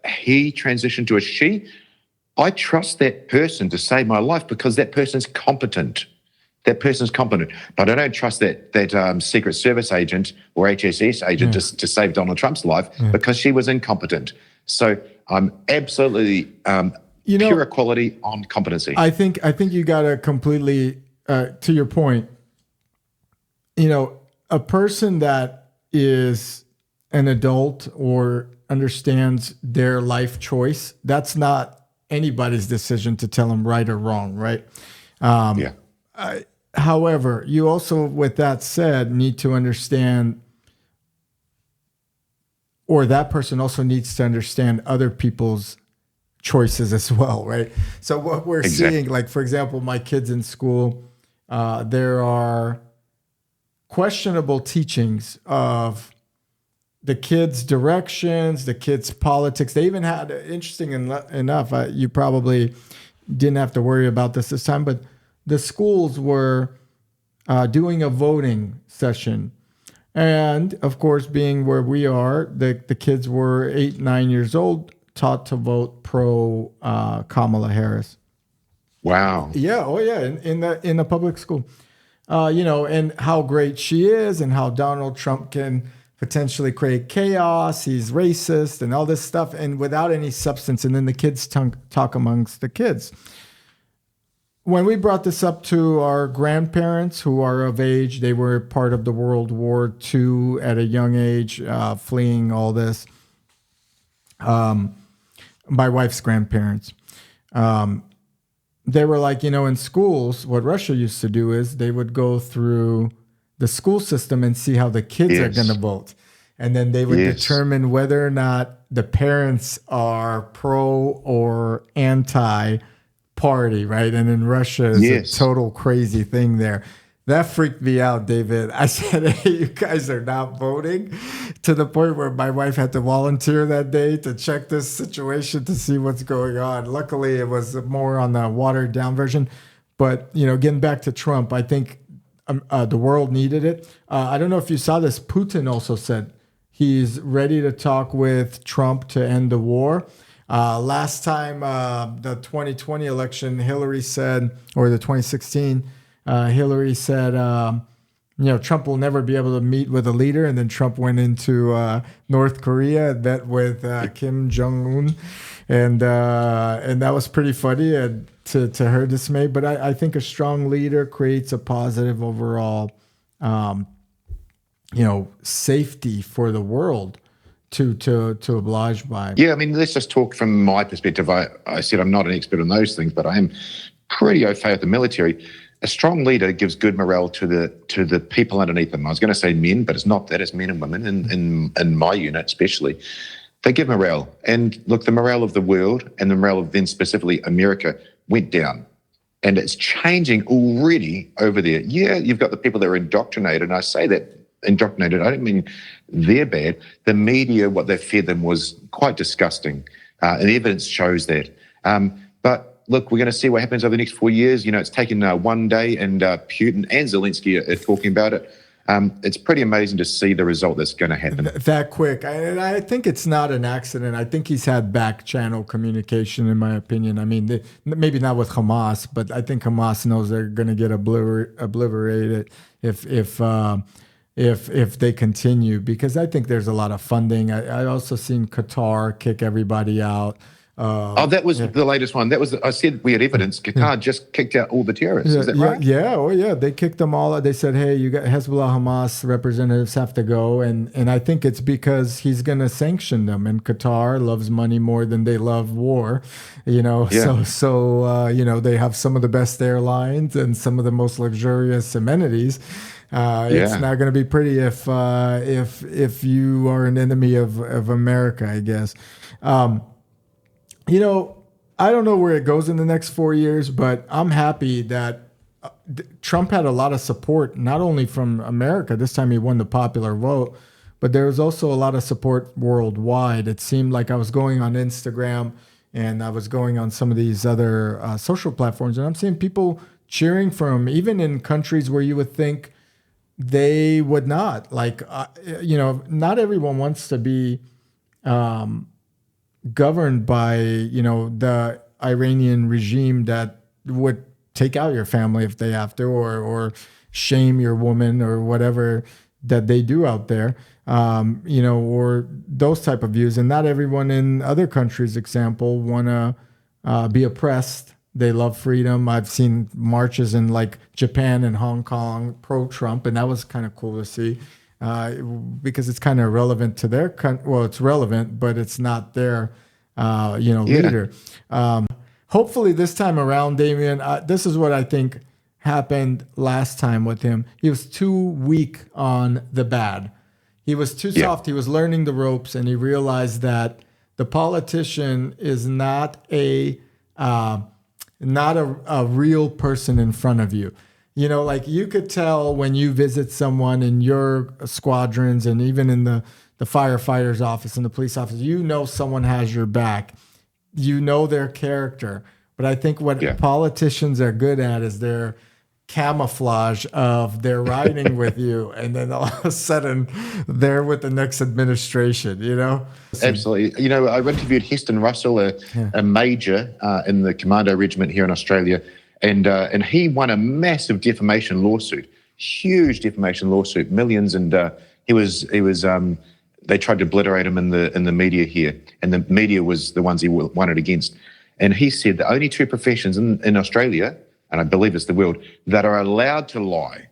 he transitioned to a she. I trust that person to save my life because that person's competent. That person's competent. But I don't trust that Secret Service agent or HSS agent to save Donald Trump's life because she was incompetent. So I'm absolutely pure equality on competency. I think you got to completely, to your point, a person that is an adult or understands their life choice, that's not anybody's decision to tell them right or wrong, right? However, you also, with that said, need to understand, or that person also needs to understand other people's choices as well, right? So what we're seeing, like, for example, my kids in school, there are questionable teachings of the kids' directions, the kids' politics. They even had, interesting enough, you probably didn't have to worry about this time, but the schools were doing a voting session. And of course, being where we are, the kids were 8, 9 years old, taught to vote pro Kamala Harris. Wow. Yeah. Oh yeah. In the public school, and how great she is and how Donald Trump can potentially create chaos. He's racist and all this stuff, and without any substance. And then the kids talk amongst the kids. When we brought this up to our grandparents who are of age, they were part of the World War II at a young age, fleeing all this. My wife's grandparents. They were like, in schools, what Russia used to do is they would go through the school system and see how the kids are going to vote. And then they would determine whether or not the parents are pro or anti party, right? And in Russia is a total crazy thing there. That freaked me out, David. I said, hey, you guys are not voting, to the point where my wife had to volunteer that day to check this situation to see what's going on. Luckily, it was more on the watered down version. But, getting back to Trump, I think the world needed it. I don't know if you saw this. Putin also said he's ready to talk with Trump to end the war. Last time, the 2020 election, Hillary said, or the 2016, Hillary said, Trump will never be able to meet with a leader. And then Trump went into North Korea and met with Kim Jong-un. And that was pretty funny, and to her dismay. But I think a strong leader creates a positive overall, safety for the world to oblige by. Yeah, I mean, let's just talk from my perspective. I said I'm not an expert on those things, but I am pretty au fait with the military. A strong leader gives good morale to the people underneath them. I was going to say men, but it's not that. It's men and women in my unit especially. They give morale. And look, the morale of the world and the morale of then specifically America went down. And it's changing already over there. Yeah, you've got the people that are indoctrinated, and I say that indoctrinated, I don't mean they're bad. The media, what they fed them was quite disgusting. And the evidence shows that. But look, we're going to see what happens over the next 4 years. It's taken one day, and Putin and Zelensky are talking about it. It's pretty amazing to see the result that's going to happen. That quick. And I think it's not an accident. I think he's had back channel communication, in my opinion. I mean, maybe not with Hamas, but I think Hamas knows they're going to get obliterated if they continue, because I think there's a lot of funding. I also seen Qatar kick everybody out. That was the latest one. I said we had evidence. Qatar just kicked out all the terrorists. Is that right? Yeah. Oh, yeah. They kicked them all out. They said, hey, you got Hezbollah, Hamas representatives have to go. And I think it's because he's going to sanction them. And Qatar loves money more than they love war. So they have some of the best airlines and some of the most luxurious amenities. It's not going to be pretty if you are an enemy of America, I guess. I don't know where it goes in the next 4 years, but I'm happy that Trump had a lot of support, not only from America. This time he won the popular vote, but there was also a lot of support worldwide. It seemed like I was going on Instagram, And I was going on some of these other social platforms, and I'm seeing people cheering for him, even in countries where you would think they would not. Like, not everyone wants to be governed by, the Iranian regime that would take out your family if they have to, or shame your woman or whatever that they do out there, or those type of views. And not everyone in other countries, example, want to be oppressed. They love freedom. I've seen marches in like Japan and Hong Kong pro-Trump, and that was kind of cool to see because it's kind of relevant to their country. Well, it's relevant, but it's not their, leader. Hopefully this time around, Damian, this is what I think happened last time with him. He was too weak on the bad. He was too soft. He was learning the ropes, and he realized that the politician is not a real person in front of you. Like you could tell when you visit someone in your squadrons and even in the firefighter's office and the police office, someone has your back. Their character. But I think what politicians are good at is their camouflage of they're riding with you, and then all of a sudden they're with the next administration, Absolutely. I interviewed Heston Russell, a major in the Commando Regiment here in Australia, and he won a massive defamation lawsuit, huge defamation lawsuit, millions, and he was they tried to obliterate him in the media here, and the media was the ones he won it against. And he said the only two professions in Australia, and I believe it's the world, that are allowed to lie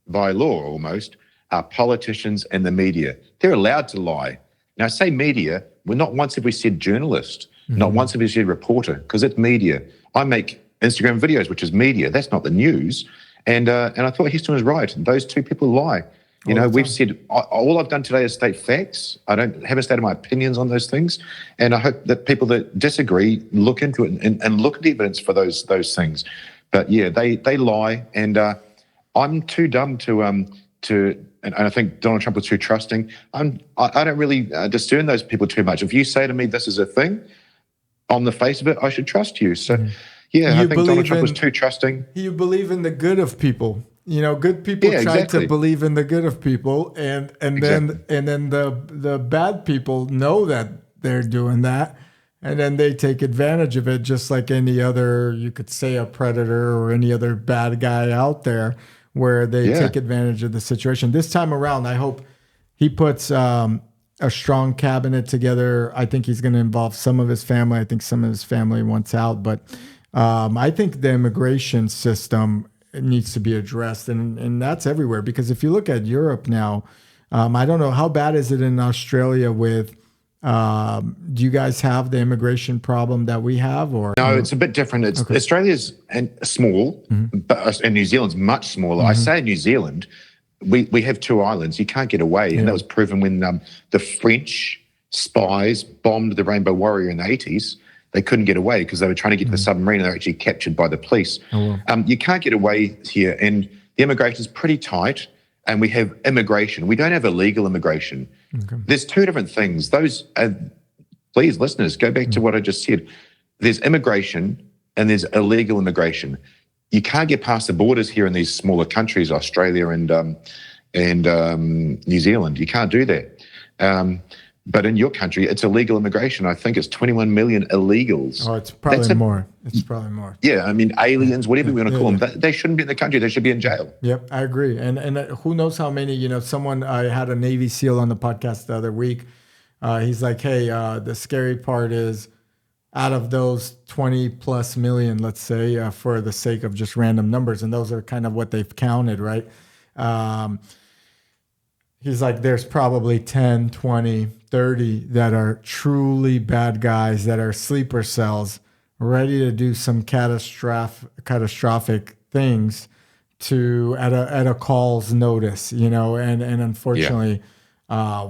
by law almost are politicians and the media. They're allowed to lie. Now, I say media, not once have we said journalist, not once have we said reporter, because it's media. I make Instagram videos, which is media. That's not the news. And I thought Heston was right. Those two people lie. We've said all I've done today is state facts. I haven't stated my opinions on those things, and I hope that people that disagree look into it and look at the evidence for those things. But yeah, they lie, and I'm too dumb to and I think Donald Trump was too trusting. I don't really discern those people too much. If you say to me this is a thing, on the face of it, I should trust you. So yeah, I think Donald Trump was too trusting. You believe in the good of people. Good people try to believe in the good of people, and then the bad people know that they're doing that, and then they take advantage of it, just like any other, you could say, a predator or any other bad guy out there, where they take advantage of the situation. This time around, I hope he puts a strong cabinet together. I think he's going to involve some of his family. I think some of his family wants out, but I think the immigration system needs to be addressed, and that's everywhere. Because if you look at Europe now, I don't know, how bad is it in Australia with, do you guys have the immigration problem that we have? Or no, it's a bit different. It's Australia's small, and New Zealand's much smaller. I say New Zealand, we have two islands. You can't get away, and that was proven when the French spies bombed the Rainbow Warrior in the 80s. They couldn't get away because they were trying to get to the submarine, and they were actually captured by the police. You can't get away here, and the immigration is pretty tight, and we have immigration. We don't have illegal immigration. There's two different things. Those, please, listeners, go back to what I just said. There's immigration and there's illegal immigration. You can't get past the borders here in these smaller countries, Australia and New Zealand. You can't do that. But in your country, it's illegal immigration. I think it's 21 million illegals. Oh, it's probably more. It's probably more. Yeah, I mean, aliens, whatever we want to call them, they shouldn't be in the country. They should be in jail. Yep, I agree. And who knows how many, I had a Navy SEAL on the podcast the other week. He's like, hey, the scary part is out of those 20 plus million, let's say, for the sake of just random numbers, and those are kind of what they've counted, right? He's like, there's probably 10, 20, 30 that are truly bad guys that are sleeper cells ready to do some catastrophic things at a call's notice, and unfortunately,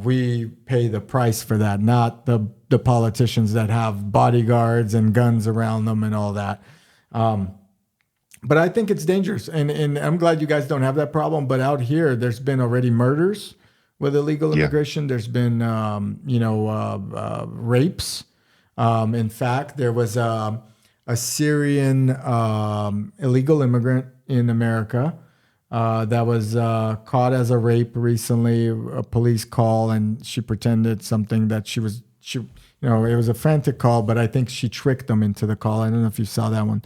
we pay the price for that, not the politicians that have bodyguards and guns around them and all that. But I think it's dangerous, and I'm glad you guys don't have that problem. But out here, there's been already murders with illegal immigration. There's been, rapes. In fact, there was a Syrian illegal immigrant in America that was caught as a rape recently. A police call, and she pretended something that she, it was a frantic call, but I think she tricked them into the call. I don't know if you saw that one.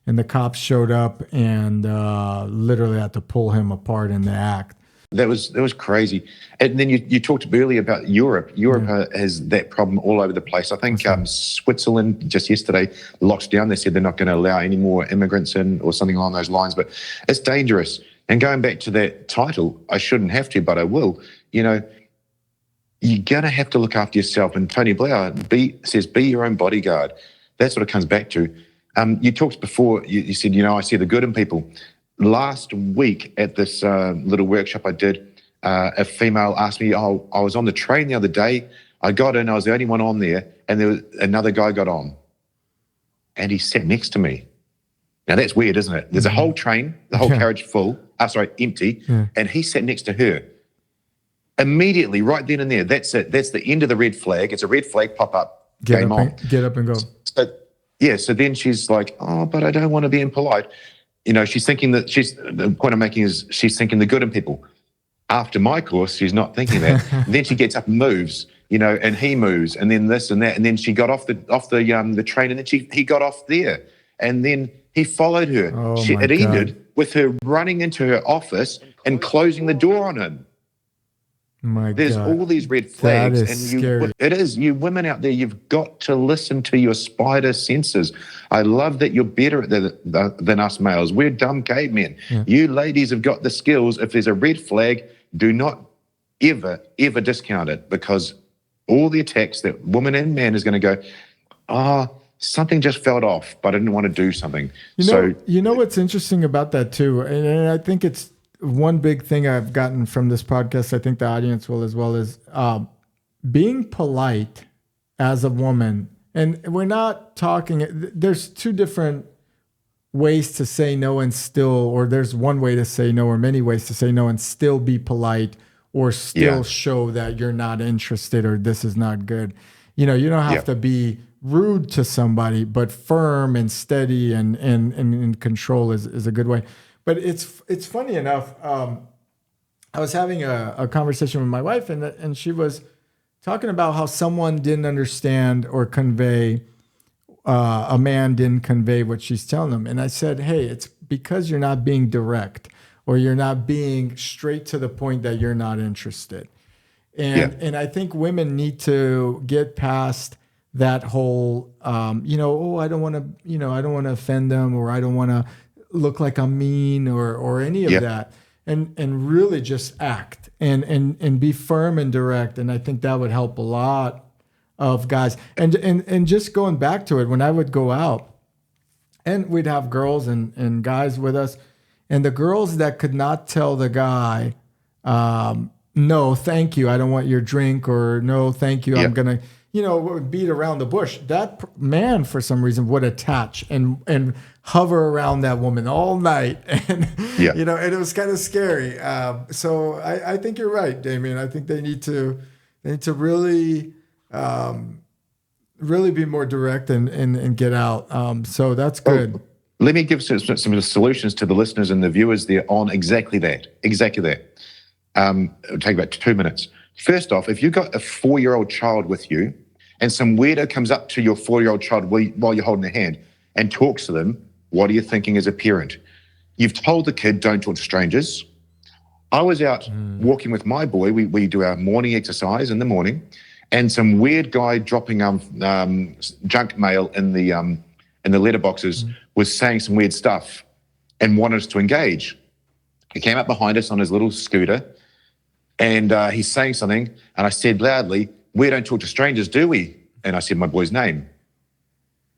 And the cops showed up and literally had to pull him apart in the act. That was crazy. And then you talked earlier about Europe. Europe has that problem all over the place. I think Switzerland just yesterday locked down. They said they're not going to allow any more immigrants in or something along those lines. But it's dangerous. And going back to that title, I shouldn't have to, but I will. You're going to have to look after yourself. And Tony Blair says, be your own bodyguard. That's what it comes back to. You talked before, you said, I see the good in people. Last week at this little workshop I did, a female asked me, I was on the train the other day. I got in, I was the only one on there, and there was another guy got on. And he sat next to me. Now that's weird, isn't it? There's a whole train, the whole carriage full, empty, and he sat next to her. Immediately, right then and there, that's it. That's the end of the red flag. It's a red flag pop-up, game on. Get up and go. So then she's like, but I don't want to be impolite. She's thinking that the point I'm making is she's thinking the good in people. After my course, she's not thinking that. Then she gets up and moves, and he moves, and then this and that, and then she got off the train, and then he got off there, and then he followed her. It ended with her running into her office and closing the door on him. There's all these red flags, that is scary. It is. You women out there, you've got to listen to your spider senses. I love that you're better than us males. We're dumb cavemen. You ladies have got the skills. If there's a red flag, do not ever discount it, because all the attacks that woman and man is going to go, something just felt off, but I didn't want to do something. You know what's interesting about that too, and I think it's one big thing I've gotten from this podcast, I think the audience will as well, is being polite as a woman. And we're not talking, there's two different ways to say no and still, or there's one way to say no or many ways to say no and still be polite, or still show that you're not interested or this is not good. You don't have to be rude to somebody, but firm and steady and in control is a good way. But it's funny enough. I was having a conversation with my wife, and she was talking about how someone didn't understand or convey, a man didn't convey what she's telling them. And I said, hey, it's because you're not being direct, or you're not being straight to the point that you're not interested. And I think women need to get past that whole, I don't want to offend them, or I don't want to look like I'm mean or any of that, and really just act and be firm and direct. And I think that would help a lot of guys. And just going back to it, when I would go out and we'd have girls and guys with us, and the girls that could not tell the guy, no, thank you, I don't want your drink, or no, thank you, I'm gonna, beat around the bush. That man, for some reason, would attach and hover around that woman all night, and and it was kind of scary. So I think you're right, Damian. I think they need to really be more direct and get out. So that's good. Well, let me give some solutions to the listeners and the viewers there on exactly that. It'll take about 2 minutes. First off, if you've got a 4-year-old child with you, and some weirdo comes up to your 4-year-old child while you're holding their hand and talks to them, what are you thinking as a parent? You've told the kid, don't talk to strangers. I was out walking with my boy. We do our morning exercise in the morning, and some weird guy dropping junk mail in the letterboxes was saying some weird stuff and wanted us to engage. He came up behind us on his little scooter, and he's saying something, and I said loudly, we don't talk to strangers, do we? And I said my boy's name.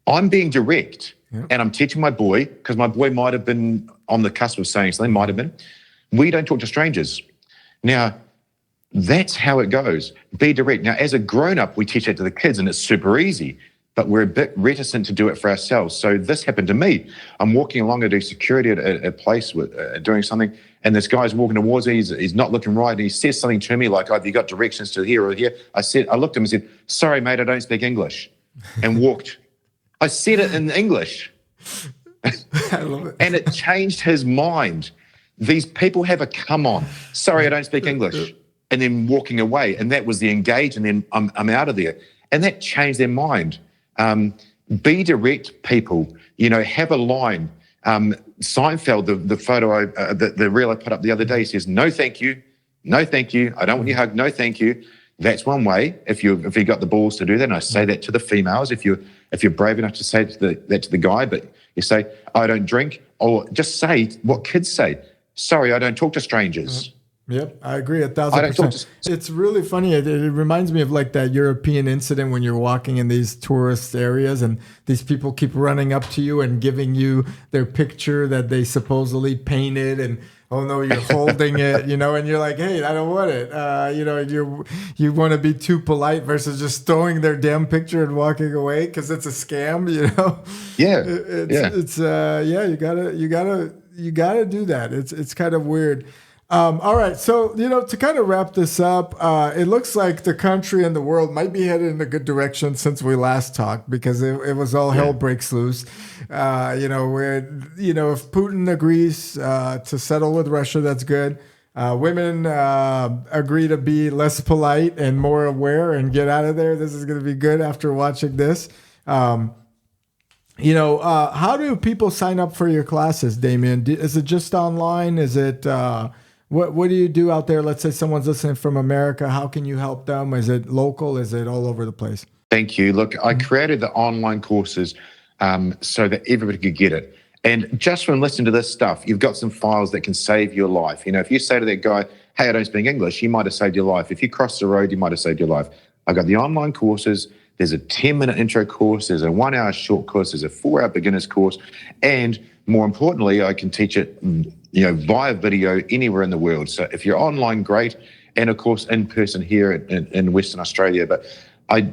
I'm being direct, and I'm teaching my boy, because my boy might have been on the cusp of saying something, might have been. We don't talk to strangers. Now, that's how it goes. Be direct. Now, as a grown-up, we teach that to the kids, and it's super easy, but we're a bit reticent to do it for ourselves. So this happened to me. I'm walking along, I do security at a place with doing something, and this guy's walking towards me. He's not looking right, and he says something to me like, have you got directions to here or here? I looked at him and said, sorry, mate, I don't speak English. and walked. I said it in English. I love it. And it changed his mind. These people have a come on. Sorry, I don't speak English. And then walking away. And that was the engage, and then I'm out of there. And that changed their mind. Be direct, people. Have a line. Seinfeld, the photo, the reel I put up the other day, says, no, thank you. No, thank you. I don't want your hug. No, thank you. That's one way. If you got the balls to do that, and I say that to the females, if you're brave enough to say that to the guy, but you say, I don't drink, or just say what kids say. Sorry, I don't talk to strangers. Yep, I agree 1,000%. It's really funny. It reminds me of like that European incident when you're walking in these tourist areas and these people keep running up to you and giving you their picture that they supposedly painted, and oh no, you're holding it, and you're like, hey, I don't want it. You want to be too polite versus just throwing their damn picture and walking away because it's a scam, Yeah, you gotta do that. It's kind of weird. All right, so to kind of wrap this up, it looks like the country and the world might be headed in a good direction since we last talked, because it was all hell breaks loose. Where if Putin agrees to settle with Russia, that's good. Women agree to be less polite and more aware and get out of there. This is going to be good after watching this. How do people sign up for your classes, Damian? Is it just online? Is it what do you do out there? Let's say someone's listening from America. How can you help them? Is it local? Is it all over the place? Thank you. Look, I created the online courses so that everybody could get it. And just from listening to this stuff, you've got some files that can save your life. If you say to that guy, hey, I don't speak English, you might have saved your life. If you cross the road, you might have saved your life. I've got the online courses. There's a 10-minute intro course. There's a 1-hour short course. There's a 4-hour beginner's course. And more importantly, I can teach it via video anywhere in the world. So if you're online, great. And of course, in person here in Western Australia. But I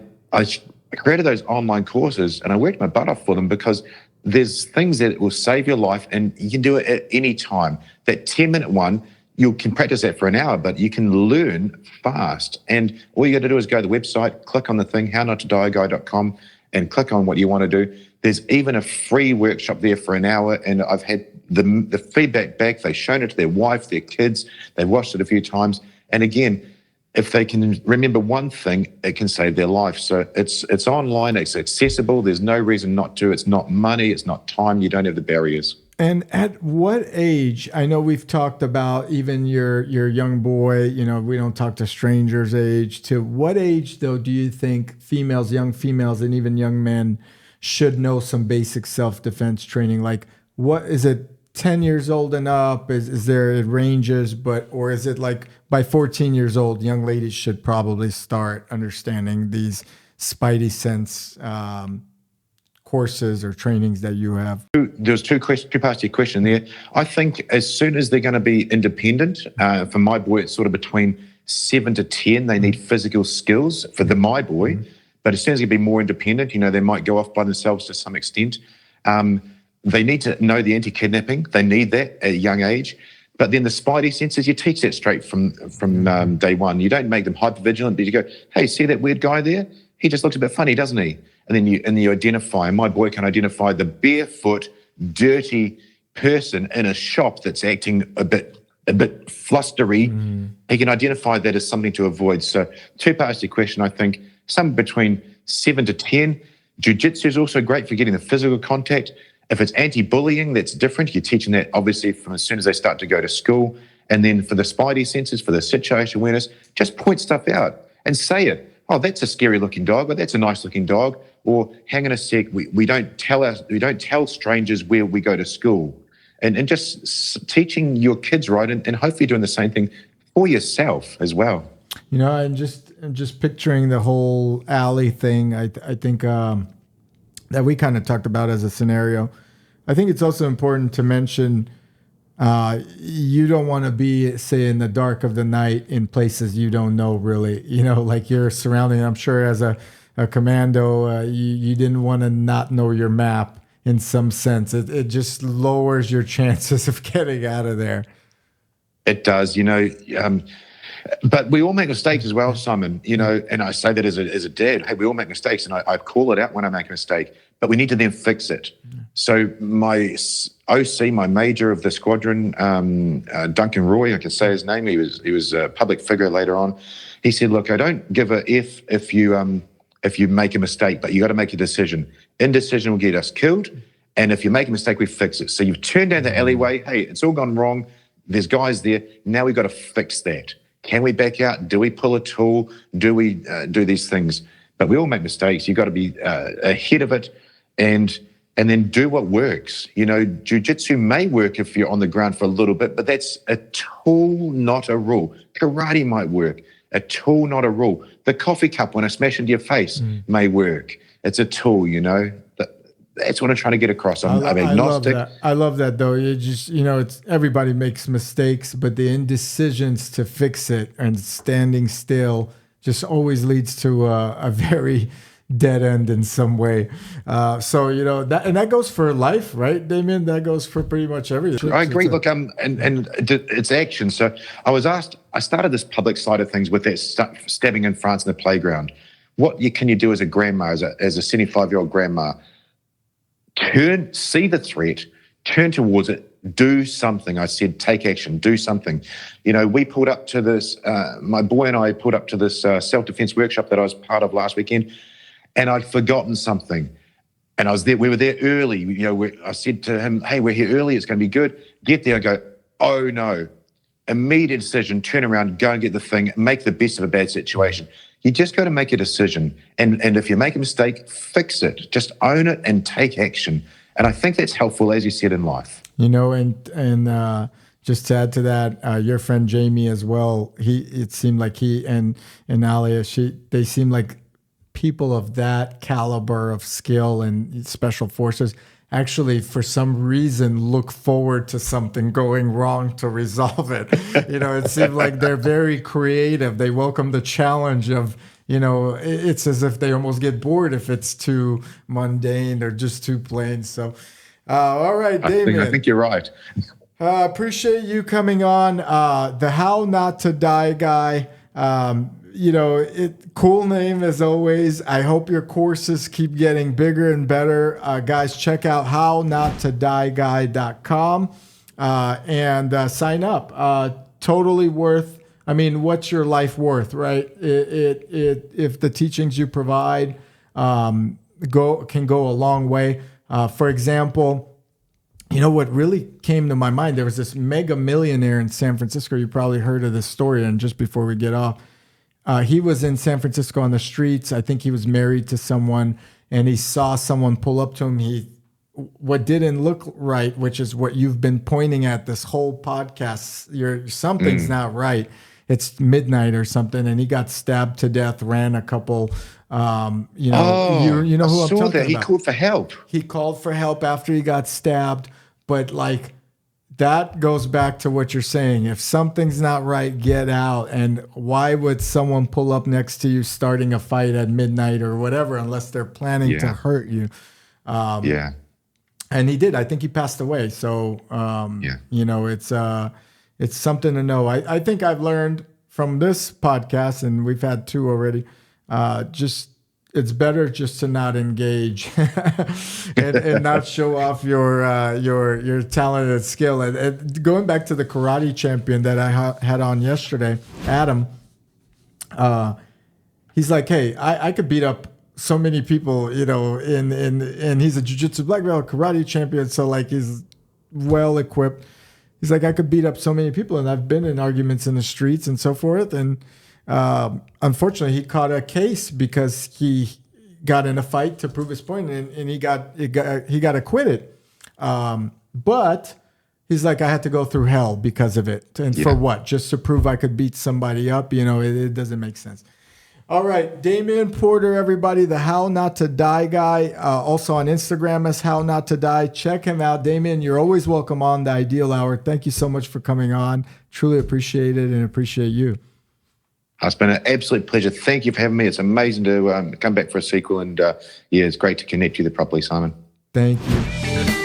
created those online courses and I worked my butt off for them because there's things that will save your life and you can do it at any time. That 10-minute one, you can practice that for an hour, but you can learn fast. And all you got to do is go to the website, click on the thing, hownottodieaguy.com, and click on what you want to do. There's even a free workshop there for an hour, and I've had the feedback back. They've shown it to their wife, their kids. They've watched it a few times. And again, if they can remember one thing, it can save their life. So it's online, it's accessible. There's no reason not to. It's not money, it's not time. You don't have the barriers. And at what age, I know we've talked about even your young boy, we don't talk to strangers age. To what age, though, do you think females, young females, and even young men should know some basic self-defense training? Like, what is it, 10 years old and up? Is there, it ranges, or is it like by 14 years old, young ladies should probably start understanding these spidey sense courses or trainings that you have? There's two parts to your question there. I think as soon as they're going to be independent, for my boy, it's sort of between 7 to 10, they need physical skills for my boy. But as soon as they be more independent, they might go off by themselves to some extent. They need to know the anti-kidnapping. They need that at a young age. But then the spidey senses, you teach that straight from day one. You don't make them hypervigilant, but you go, hey, see that weird guy there? He just looks a bit funny, doesn't he? And then you identify, and my boy can identify the barefoot, dirty person in a shop that's acting a bit flustery. He can identify that as something to avoid. So 2 parts to your question, I think, somewhere between 7 to 10. Jiu-jitsu is also great for getting the physical contact. If it's anti-bullying, that's different. You're teaching that obviously from as soon as they start to go to school. And then for the spidey senses, for the situation awareness, just point stuff out and say it. Oh, that's a scary looking dog, or that's a nice looking dog. Or hang on a sec, we don't tell strangers where we go to school. And just teaching your kids right, and hopefully doing the same thing for yourself as well. And just picturing the whole alley thing, I think that we kind of talked about as a scenario. I think it's also important to mention you don't want to be, say, in the dark of the night in places you don't know really. Like you're surrounding, I'm sure as a commando, you didn't want to not know your map in some sense. It just lowers your chances of getting out of there. It does. But we all make mistakes as well, Simon, and I say that as a dad. Hey, we all make mistakes, and I call it out when I make a mistake, but we need to then fix it. So my OC, my major of the squadron, Duncan Roy, I can say his name, he was a public figure later on. He said, look, I don't give a F if you make a mistake, but you got to make a decision. Indecision will get us killed, and if you make a mistake, we fix it. So you've turned down the alleyway. Hey, it's all gone wrong. There's guys there. Now we've got to fix that. Can we back out? Do we pull a tool? Do we do these things? But we all make mistakes. You've got to be ahead of it and then do what works. Jiu-jitsu may work if you're on the ground for a little bit, but that's a tool, not a rule. Karate might work. A tool, not a rule. The coffee cup when I smash into your face may work. It's a tool, That's what I'm trying to get across. I'm agnostic. I love that though. You just, it's everybody makes mistakes, but the indecisions to fix it and standing still just always leads to a very dead end in some way. So that goes for life, right, Damian? That goes for pretty much everything. I agree. Look, and it's action. So I started this public side of things with that stabbing in France in the playground. What can you do as a grandma, as a 75-year-old grandma? See the threat, turn towards it, do something. I said, take action, do something. We pulled up to this, my boy and I pulled up to this self-defense workshop that I was part of last weekend, and I'd forgotten something. And I was there, we were there early. I said to him, hey, we're here early, it's going to be good. Get there and go, oh no. Immediate decision, turn around, go and get the thing, make the best of a bad situation. You just got to make a decision. And if you make a mistake, fix it. Just own it and take action. And I think that's helpful, as you said, in life. And just to add to that, your friend Jamie as well, it seemed like he and Alia, they seem like people of that caliber of skill and special forces actually, for some reason, look forward to something going wrong to resolve it. It seems like they're very creative. They welcome the challenge of, it's as if they almost get bored if it's too mundane or just too plain. So, all right, Damian. I think you're right. Appreciate you coming on. The How Not to Die guy. Cool name as always. I hope your courses keep getting bigger and better. Guys, check out hownottoDieGuy.com and sign up. Totally worth. What's your life worth, right? If the teachings you provide can go a long way. For example, what really came to my mind, there was this mega millionaire in San Francisco. You probably heard of this story. And just before we get off, he was in San Francisco on the streets. I think he was married to someone, and he saw someone pull up to him. What didn't look right, which is what you've been pointing at this whole podcast. Something's not right. It's midnight or something, and he got stabbed to death. Ran a couple. You know who I'm talking about. He called for help. He called for help after he got stabbed, but that goes back to what you're saying. If something's not right, get out. And why would someone pull up next to you starting a fight at midnight or whatever, unless they're planning to hurt you? And he did. I think he passed away. So, it's something to know. I think I've learned from this podcast, and we've had 2 already, it's better just to not engage and not show off your talent and skill. And going back to the karate champion that I had on yesterday, Adam, he's like, hey, I could beat up so many people, and he's a jiu-jitsu black belt karate champion. So he's well equipped. He's like, I could beat up so many people, and I've been in arguments in the streets and so forth. And unfortunately, he caught a case because he got in a fight to prove his point, and he got acquitted. But he's like, I had to go through hell because of it. And for what? Just to prove I could beat somebody up? It doesn't make sense. All right, Damian Porter, everybody, the How Not to Die guy, also on Instagram as How Not to Die. Check him out. Damian, you're always welcome on the Ideal Hour. Thank you so much for coming on. Truly appreciate it and appreciate you. It's been an absolute pleasure. Thank you for having me. It's amazing to come back for a sequel, and it's great to connect you properly, Simon. Thank you.